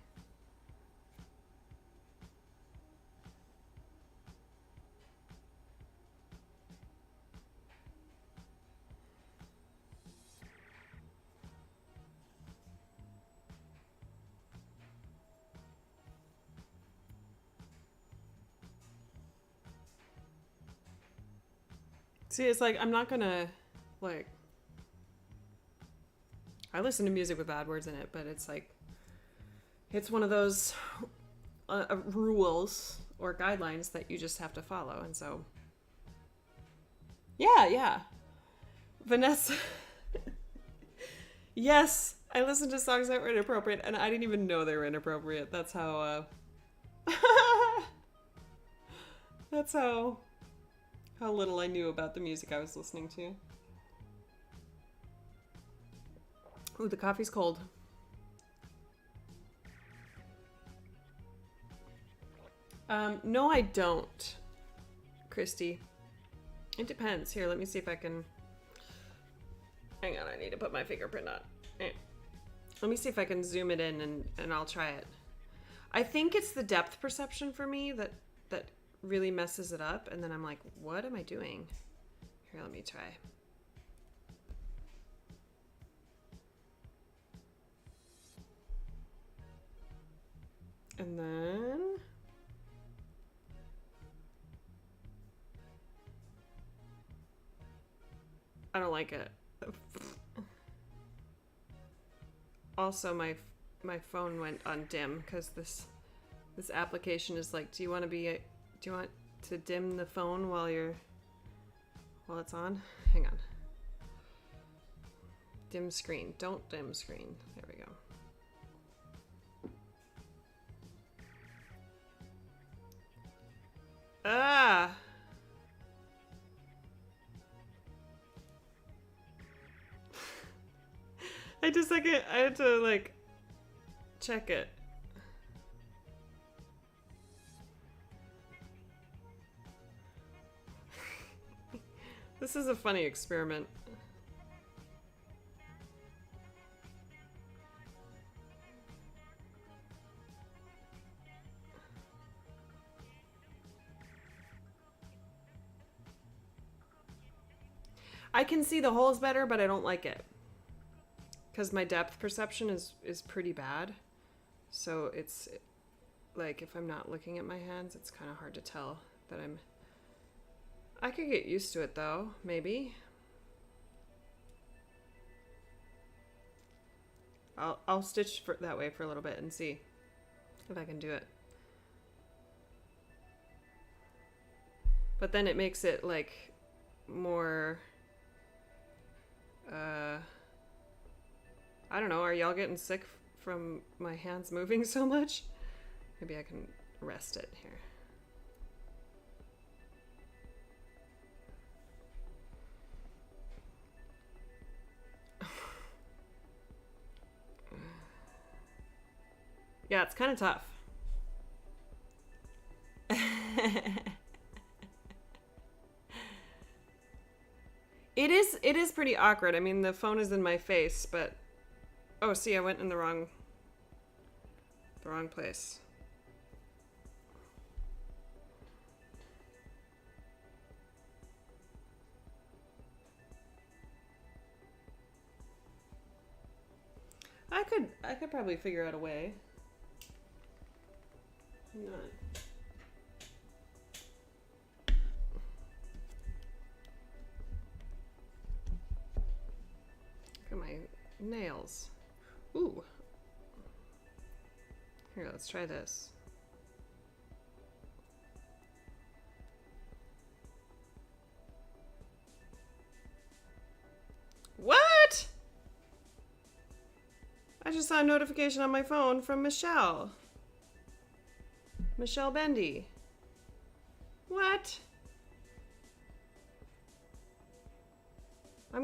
See, it's like, I'm not going to, like, I listen to music with bad words in it, but it's like, it's one of those rules or guidelines that you just have to follow. And so, yeah. Vanessa, yes, I listened to songs that were inappropriate, and I didn't even know they were inappropriate. That's how, that's how little I knew about the music I was listening to. Ooh, the coffee's cold. No, I don't, Christy. It depends. Here, let me see if I can... Hang on, I need to put my fingerprint on. Let me see if I can zoom it in and I'll try it. I think it's the depth perception for me that really messes it up, and then I'm like, what am I doing? Here, let me try. And then... I don't like it. Also, my phone went on dim because this application is like, do you want to dim the phone while it's on? Hang on. Dim screen. Don't dim screen. There we go. Ah! I had to like check it. This is a funny experiment. I can see the holes better, but I don't like it. because my depth perception is pretty bad. So it's like if I'm not looking at my hands, it's kind of hard to tell that I could get used to it though, maybe. I'll stitch that way for a little bit and see if I can do it. But then it makes it like more, I don't know, are y'all getting sick from my hands moving so much? Maybe I can rest it here. Yeah, it's kind of tough. It is pretty awkward. I mean, the phone is in my face, but oh, see, I went in the wrong place. I could probably figure out a way. Hang on. Look at my nails. Ooh. Here, let's try this. What? I just saw a notification on my phone from Michelle. Michelle Bendy. What?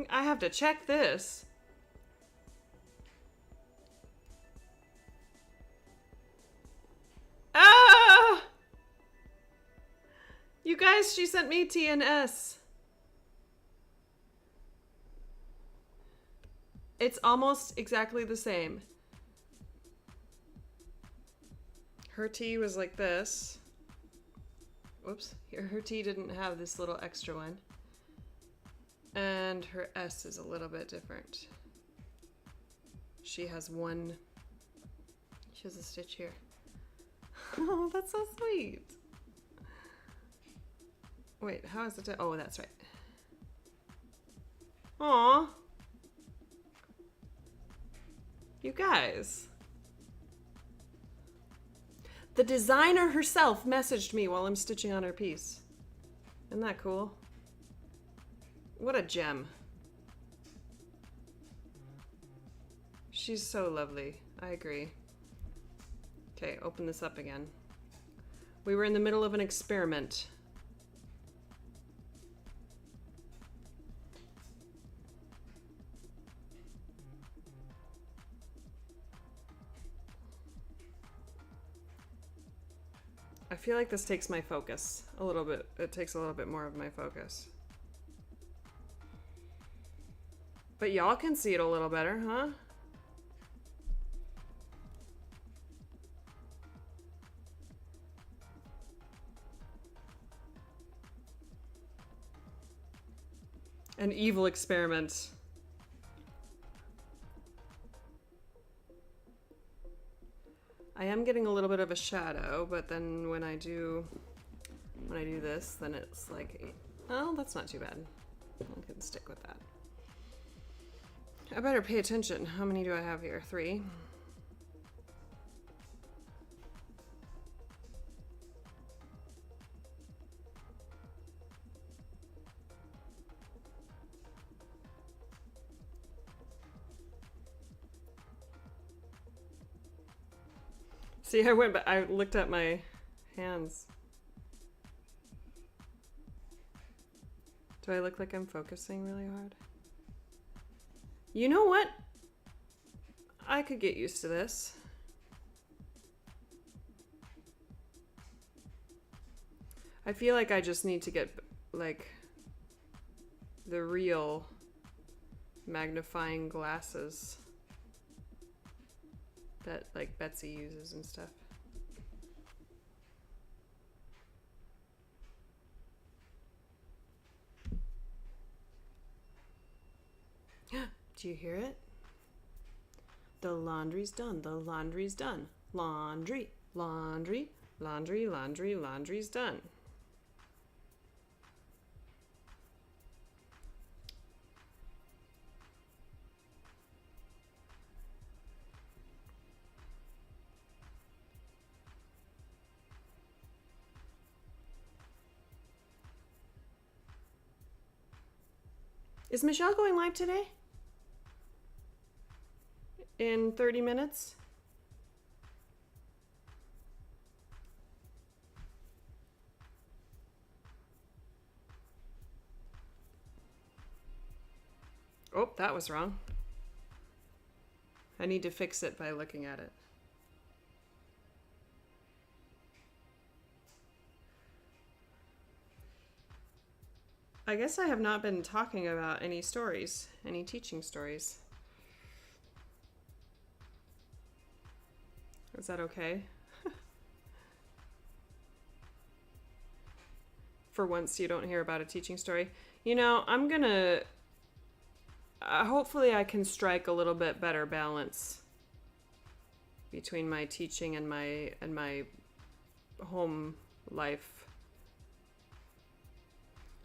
I have to check this. Ah! You guys, she sent me TNS. It's almost exactly the same. Her T was like this. Whoops. Her T didn't have this little extra one. And her S is a little bit different. She has a stitch here. Oh, that's so sweet. Wait, how is it? Oh, that's right. Aw. You guys. The designer herself messaged me while I'm stitching on her piece. Isn't that cool? What a gem. She's so lovely. I agree. Okay, open this up again. We were in the middle of an experiment. I feel like this takes my focus a little bit. It takes a little bit more of my focus. But y'all can see it a little better, huh? An evil experiment. I am getting a little bit of a shadow, but then when I do this, then it's like, oh, that's not too bad. I can stick with that. I better pay attention. How many do I have here? 3. See, I looked at my hands. Do I look like I'm focusing really hard? You know what? I could get used to this. I feel like I just need to get, like, the real magnifying glasses that, like, Betsy uses and stuff. Do you hear it? The laundry's done. The laundry's done. Laundry, laundry, laundry, laundry, laundry's done. Is Michelle going live today? In 30 minutes? Oh, that was wrong. I need to fix it by looking at it. I guess I have not been talking about any stories, any teaching stories. Is that okay? For once you don't hear about a teaching story. You know, I'm gonna... hopefully I can strike a little bit better balance between my teaching and my home life.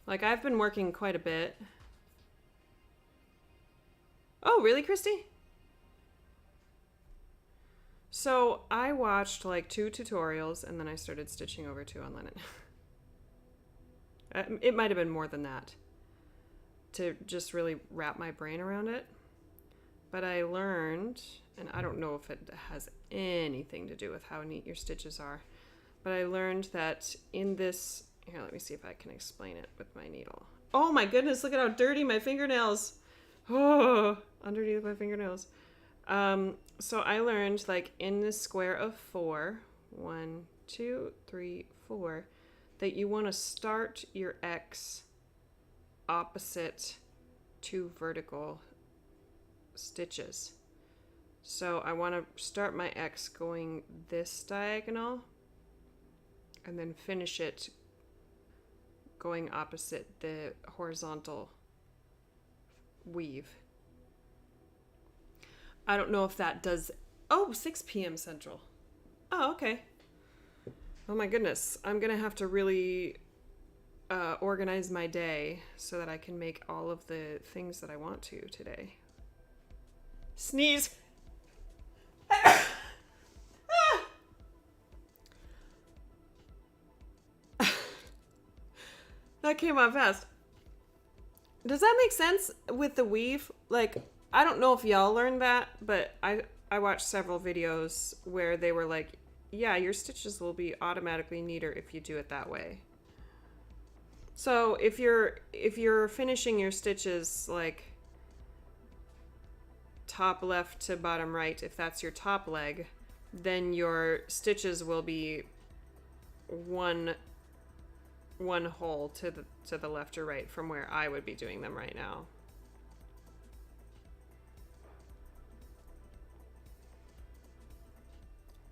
Like, I've been working quite a bit. Oh, really, Christy? So I watched like 2 tutorials and then I started stitching over to on linen. It might have been more than that to just really wrap my brain around it. But I learned, and I don't know if it has anything to do with how neat your stitches are, but I learned that in this, here, let me see if I can explain it with my needle. Oh my goodness, look at how dirty my fingernails. Oh, underneath my fingernails. So I learned, like, in this square of 4, 1, 2, 3, 4, that you want to start your X opposite 2 vertical stitches. So I want to start my X going this diagonal and then finish it going opposite the horizontal weave. I don't know if that does... Oh, 6 p.m. Central. Oh, okay. Oh my goodness. I'm going to have to really organize my day so that I can make all of the things that I want to today. Sneeze. That came out fast. Does that make sense with the weave? Like, I don't know if y'all learned that, but I watched several videos where they were like, yeah, your stitches will be automatically neater if you do it that way. So if you're finishing your stitches like top left to bottom right, if that's your top leg, then your stitches will be one hole to the left or right from where I would be doing them right now.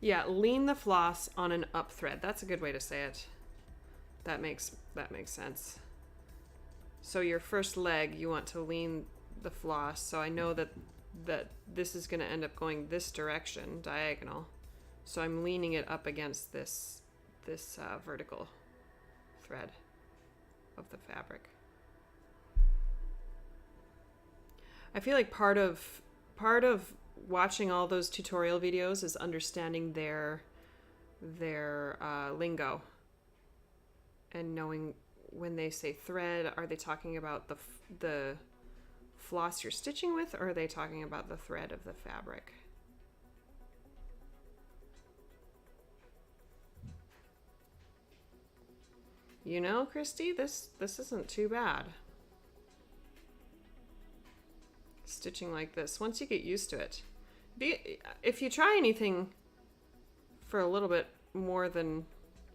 Yeah, lean the floss on an up thread. That's a good way to say it. That makes sense. So your first leg, you want to lean the floss. So I know that this is going to end up going this direction, diagonal. So I'm leaning it up against this vertical thread of the fabric. I feel like part of watching all those tutorial videos is understanding their lingo and knowing when they say thread, are they talking about the floss you're stitching with, or are they talking about the thread of the fabric? You know, Christy, this isn't too bad. Stitching like this, once you get used to it. If you try anything for a little bit more than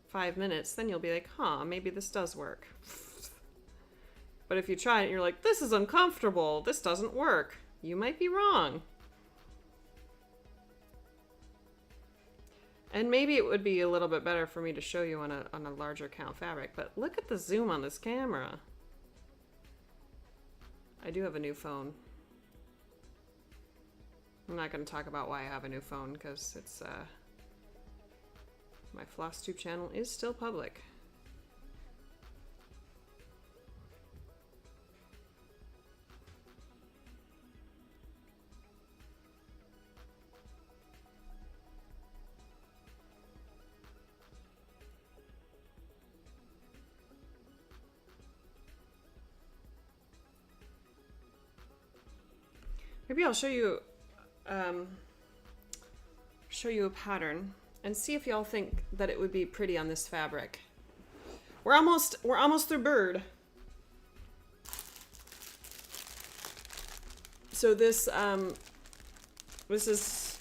5 minutes, then you'll be like, huh, maybe this does work. But if you try it and you're like, this is uncomfortable, this doesn't work, you might be wrong. And maybe it would be a little bit better for me to show you on a larger count fabric, but look at the zoom on this camera. I do have a new phone. I'm not going to talk about why I have a new phone because it's my floss tube channel is still public. Maybe I'll show you a pattern and see if y'all think that it would be pretty on this fabric. We're almost through bird. So this is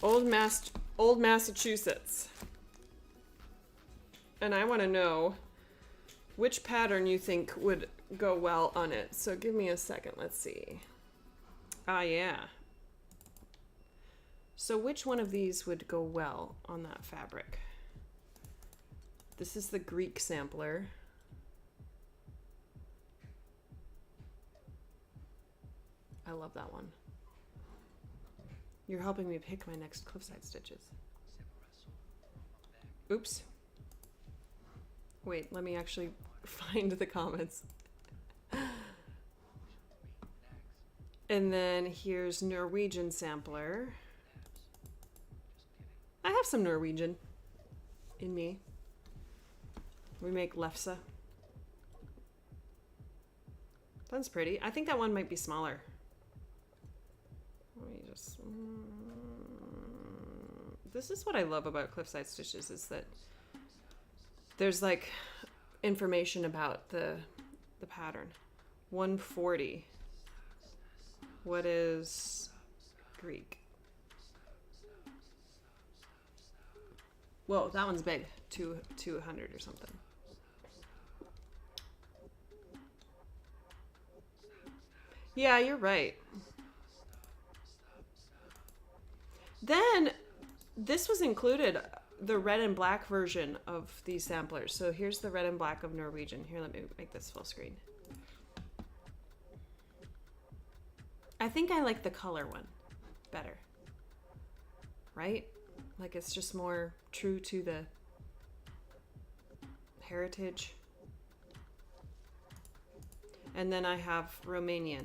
old Massachusetts. And I want to know which pattern you think would go well on it. So give me a second, let's see. Ah, yeah. So which one of these would go well on that fabric? This is the Greek sampler. I love that one. You're helping me pick my next cliffside stitches. Oops. Wait, let me actually find the comments. And then here's Norwegian sampler. I have some Norwegian in me. We make lefse. That's pretty. I think that one might be smaller. Let me just... This is what I love about cliffside stitches, is that there's like information about the pattern. 140. What is Greek? Whoa, that one's big. 200 or something. Yeah, you're right. Then this was included, the red and black version of these samplers. So here's the red and black of Norwegian. Here, let me make this full screen. I think I like the color one better, right? Like it's just more true to the heritage. And then I have Romanian.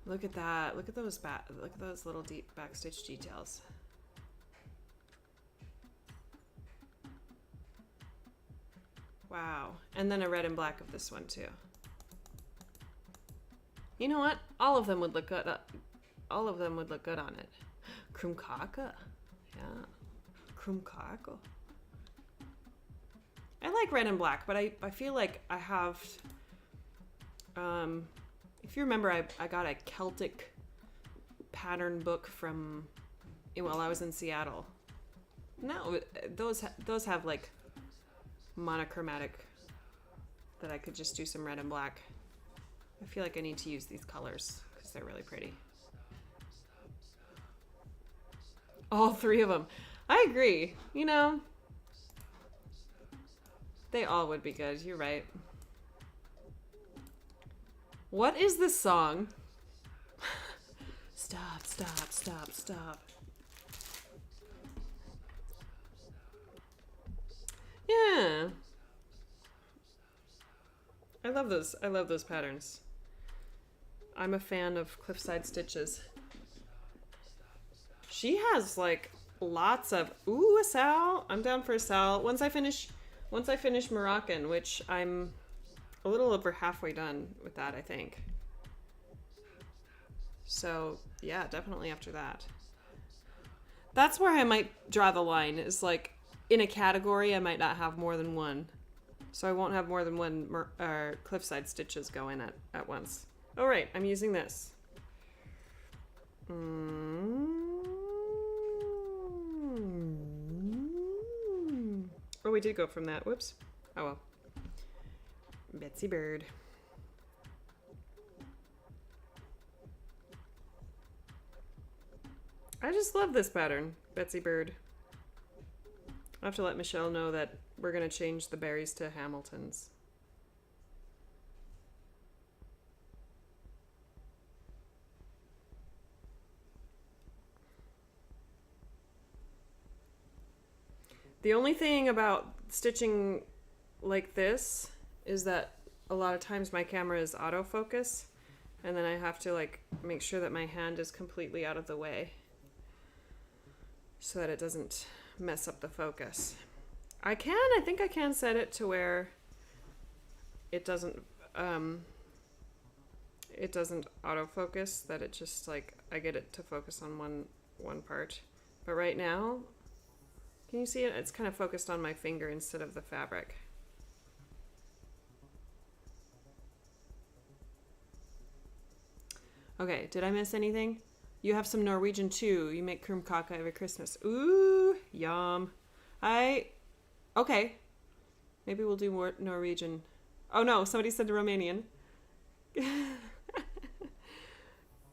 Look at that. Look at those little deep backstitch details. Wow. And then a red and black of this one too. You know what? All of them would look good. All of them would look good on it. Krumkaka. Yeah. Krumkaka. I like red and black, but I feel like I have... if you remember, I got a Celtic pattern book from... while I was in Seattle. No, those have like monochromatic that I could just do some red and black. I feel like I need to use these colors because they're really pretty. All three of them. I agree. You know, they all would be good. You're right. What is this song? Stop, stop, stop, stop. Yeah. I love those. I love those patterns. I'm a fan of cliffside stitches. She has like lots of... Ooh, a Sal. I'm down for a Sal. Once I finish Moroccan, which I'm a little over halfway done with that, I think. So yeah, definitely after that. That's where I might draw the line, is like in a category I might not have more than one. So I won't have more than one cliffside stitches going at once. All right, I'm using this. Oh, we did go from that. Whoops. Oh well. Betsy Bird. I just love this pattern, Betsy Bird. I have to let Michelle know that we're going to change the berries to Hamiltons. The only thing about stitching like this is that a lot of times my camera is autofocus, and then I have to like make sure that my hand is completely out of the way so that it doesn't mess up the focus. I think I can set it to where it doesn't autofocus, that it just like I get it to focus on one part. But right now, can you see it? It's kind of focused on my finger instead of the fabric. Okay, did I miss anything? You have some Norwegian too. You make krumkake every Christmas. Ooh, yum. Okay. Maybe we'll do more Norwegian. Oh no, somebody said Romanian.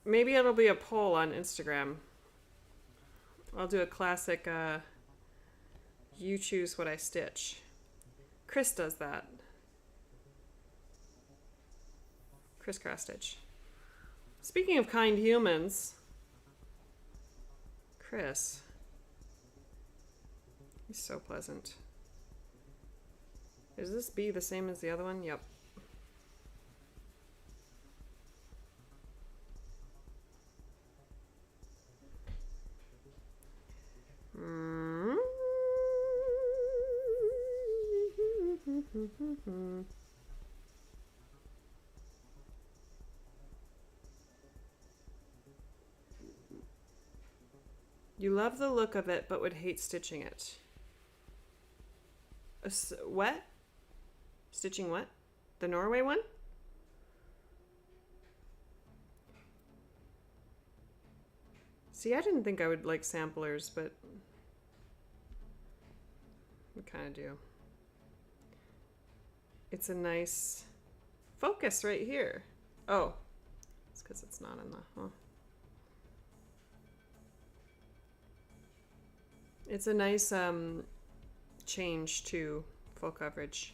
Maybe it'll be a poll on Instagram. I'll do a classic, you choose what I stitch. Chris does that. Chris cross stitch. Speaking of kind humans, Chris. He's so pleasant. Is this bee the same as the other one? Yep. You love the look of it, but would hate stitching it. What? Stitching what? The Norway one? See, I didn't think I would like samplers, but we kind of do. It's a nice focus right here. Oh, it's because it's not in the... Huh. It's a nice change to full coverage.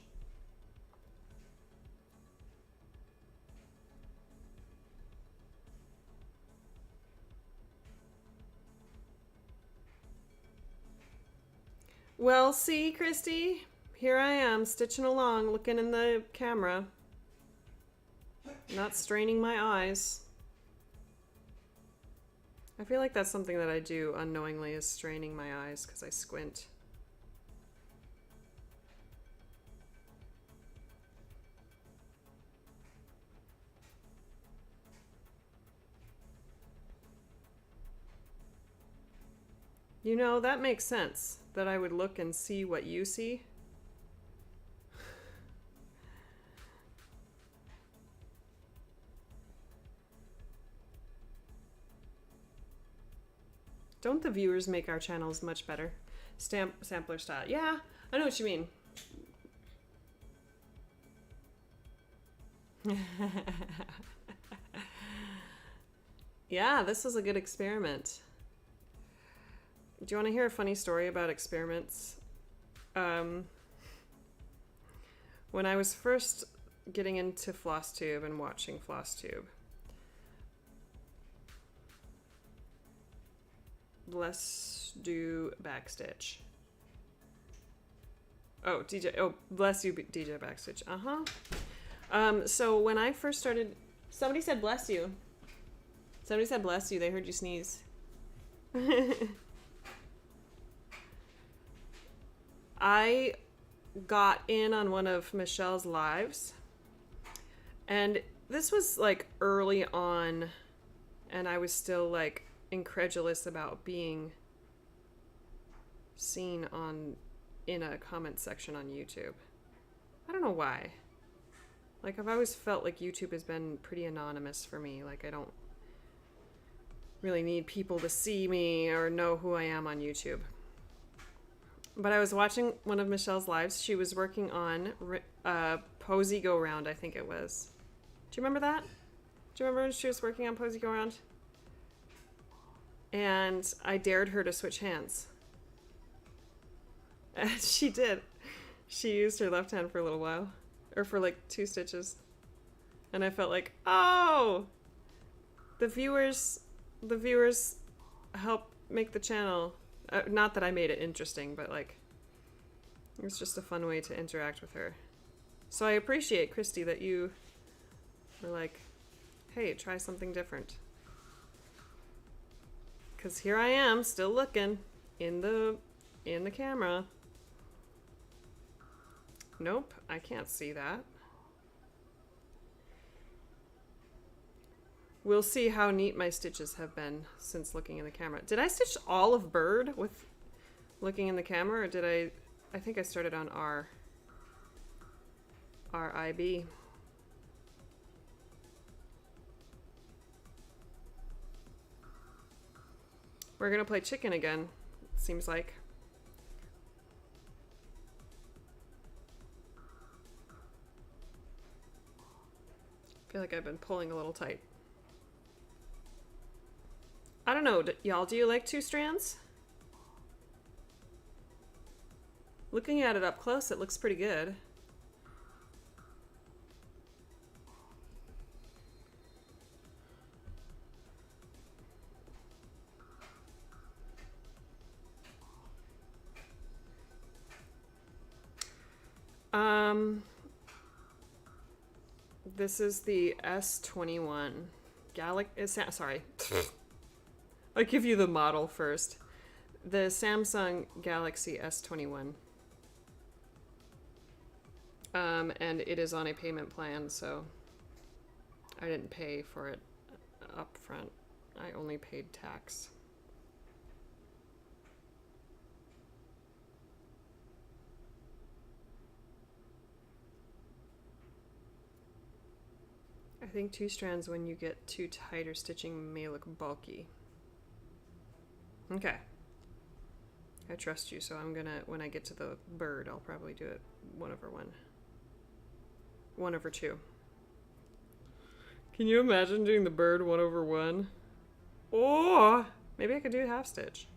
Well, see, Christy, here I am stitching along, looking in the camera, not straining my eyes. I feel like that's something that I do unknowingly, is straining my eyes because I squint. You know, that makes sense, that I would look and see what you see. Don't the viewers make our channels much better? Sampler style. Yeah, I know what you mean. Yeah, this was a good experiment. Do you want to hear a funny story about experiments? When I was first getting into FlossTube and watching FlossTube, let's do backstitch. Oh, DJ. Oh, bless you, DJ Backstitch. So when I first started, somebody said bless you. Somebody said bless you. They heard you sneeze. I got in on one of Michelle's lives, and this was like early on, and I was still like incredulous about being seen in a comment section on YouTube. I don't know why. Like, I've always felt like YouTube has been pretty anonymous for me. Like, I don't really need people to see me or know who I am on YouTube. But I was watching one of Michelle's lives. She was working on Posy Go Round, I think it was. Do you remember that? Do you remember when she was working on Posy Go Round? And I dared her to switch hands. And she did. She used her left hand for a little while. Or for like 2 stitches. And I felt like, oh! The viewers help make the channel. Not that I made it interesting, but like, It was just a fun way to interact with her. So I appreciate, Christy, that you were like, hey, try something different. Because here I am, still looking in the camera. Nope, I can't see that. We'll see how neat my stitches have been since looking in the camera. Did I stitch all of bird with looking in the camera, or did I think I started on RIB. We're gonna play chicken again, it seems like. I feel like I've been pulling a little tight. I don't know, y'all, do you like 2 strands? Looking at it up close, it looks pretty good. This is the S21 sorry. I'll give you the model first. The Samsung Galaxy S21. And it is on a payment plan, so I didn't pay for it up front. I only paid tax. I think 2 strands when you get too tight or stitching may look bulky. Okay. I trust you, so I'm gonna, when I get to the bird, I'll probably do it 1/1. 1/2. Can you imagine doing the bird 1/1? Oh, maybe I could do half stitch.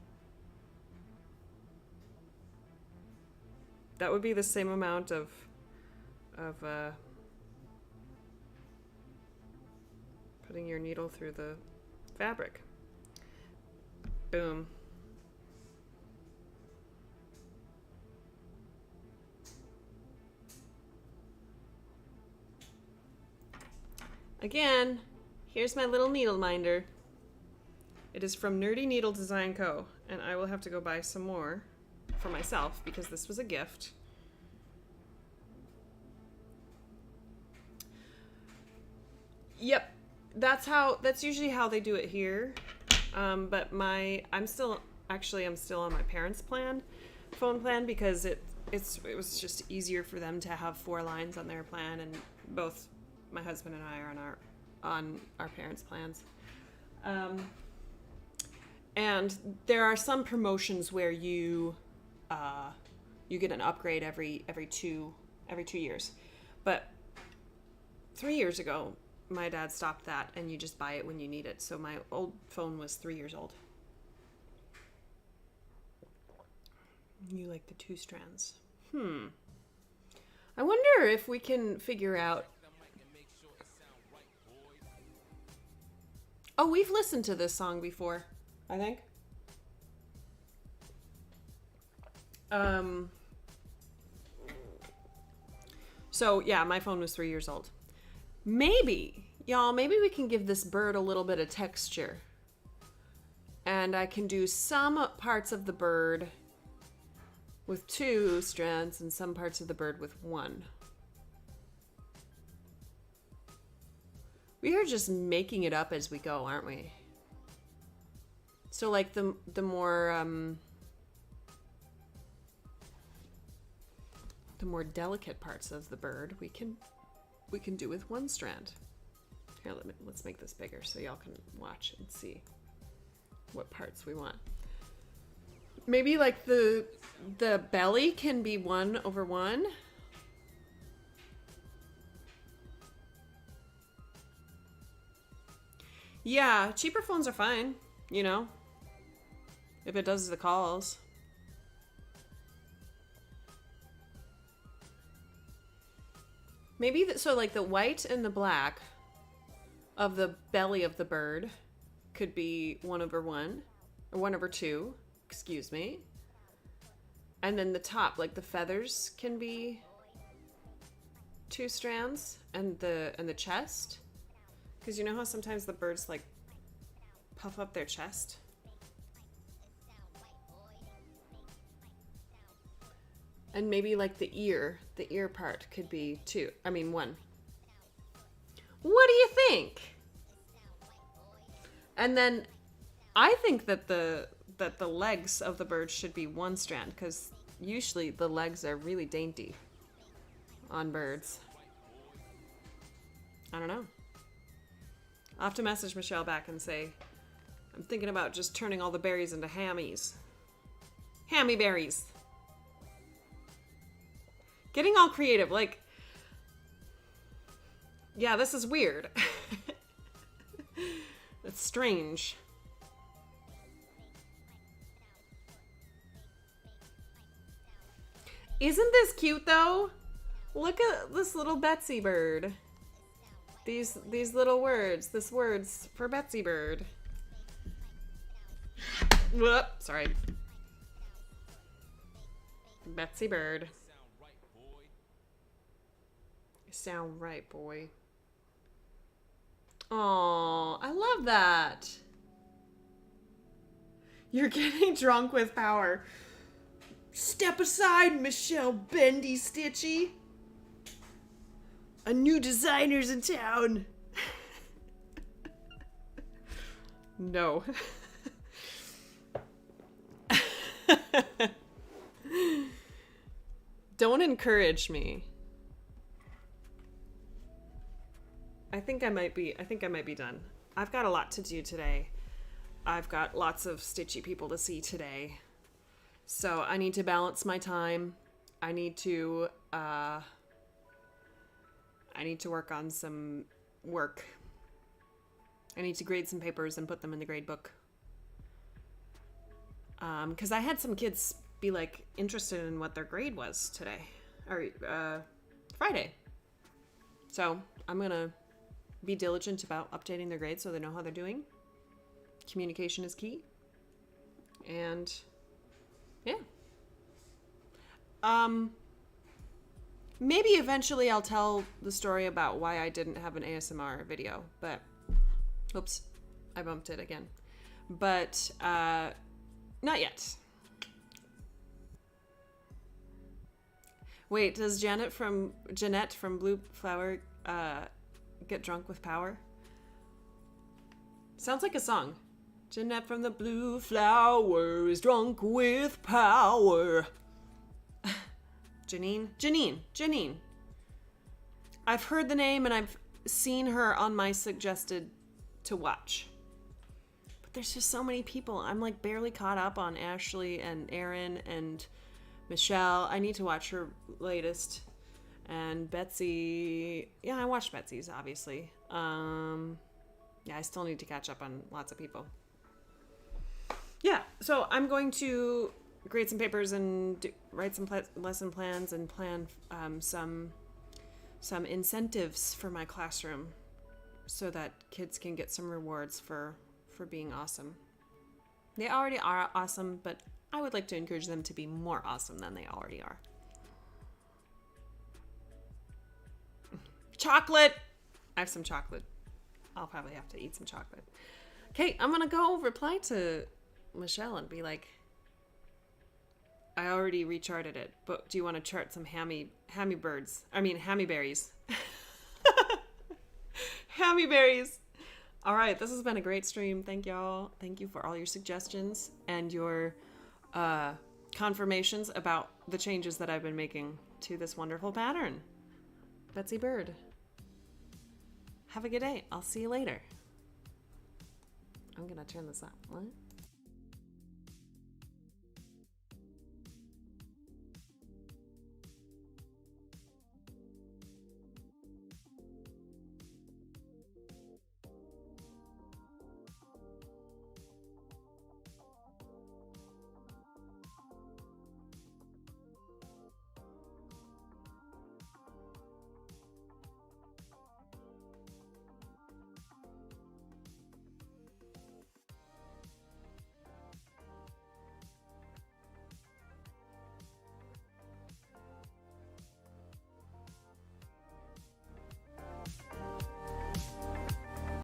That would be the same amount of putting your needle through the fabric. Boom. Again, here's my little needle minder. It is from Nerdy Needle Design Co. And I will have to go buy some more for myself because this was a gift. Yep, that's usually how they do it here. But I'm still on my parents' phone plan because it was just easier for them to have 4 lines on their plan, and both my husband and I are on our parents' plans. And there are some promotions where you get an upgrade every 2 years. But 3 years ago, my dad stopped that, and you just buy it when you need it. So my old phone was 3 years old. You like the 2 strands. I wonder if we can figure out. Oh, we've listened to this song before, I think. So yeah, my phone was 3 years old. Maybe we can give this bird a little bit of texture. And I can do some parts of the bird with 2 strands and some parts of the bird with 1. We are just making it up as we go, aren't we? So like the more delicate parts of the bird we can do with 1 strand. Here, let's make this bigger so y'all can watch and see what parts we want. Maybe like the belly can be 1/1. Yeah, cheaper phones are fine, you know, if it does the calls. Maybe so like the white and the black of the belly of the bird could be 1/1 or 1/2, excuse me. And then the top, like the feathers can be 2 strands, and the chest, because you know how sometimes the birds like puff up their chest. And maybe like the ear part could be 2. I mean 1. What do you think? And then I think that the legs of the bird should be 1 strand, because usually the legs are really dainty on birds. I don't know. I'll have to message Michelle back and say, I'm thinking about just turning all the berries into hammies. Hammy berries. Getting all creative, like, yeah, this is weird. It's strange. Isn't this cute though? Look at this little Betsy bird. These little words. This words for Betsy bird. Whoop, sorry. Betsy bird. You sound right, boy. Oh, I love that. You're getting drunk with power. Step aside, Michelle Bendy Stitchy. A new designer's in town. No. Don't encourage me. I think I might be done. I've got a lot to do today. I've got lots of Stitchy people to see today. So I need to balance my time. I need to work on some work. I need to grade some papers and put them in the grade book. Because I had some kids be like interested in what their grade was today, or Friday. So I'm gonna be diligent about updating their grades so they know how they're doing. Communication is key. And yeah. Maybe eventually I'll tell the story about why I didn't have an ASMR video, but oops, I bumped it again. But not yet. Wait, does Jeanette from Blue Flower get drunk with power? Sounds like a song. Jeanette from the Blue Flower is drunk with power. Janine. I've heard the name and I've seen her on my suggested to watch. But there's just so many people. I'm like barely caught up on Ashley and Erin and Michelle. I need to watch her latest. And Betsy. Yeah, I watched Betsy's, obviously. Yeah, I still need to catch up on lots of people. Yeah, so I'm going to grade some papers and write some lesson plans and plan some incentives for my classroom so that kids can get some rewards for being awesome. They already are awesome, but I would like to encourage them to be more awesome than they already are. Chocolate! I have some chocolate. I'll probably have to eat some chocolate. Okay, I'm gonna go reply to Michelle and be like, I already recharted it, but do you want to chart some hammy berries? Hammy berries. All right, this has been a great stream. Thank y'all. Thank you for all your suggestions and your confirmations about the changes that I've been making to this wonderful pattern. Betsy Bird. Have a good day. I'll see you later. I'm gonna turn this up. What?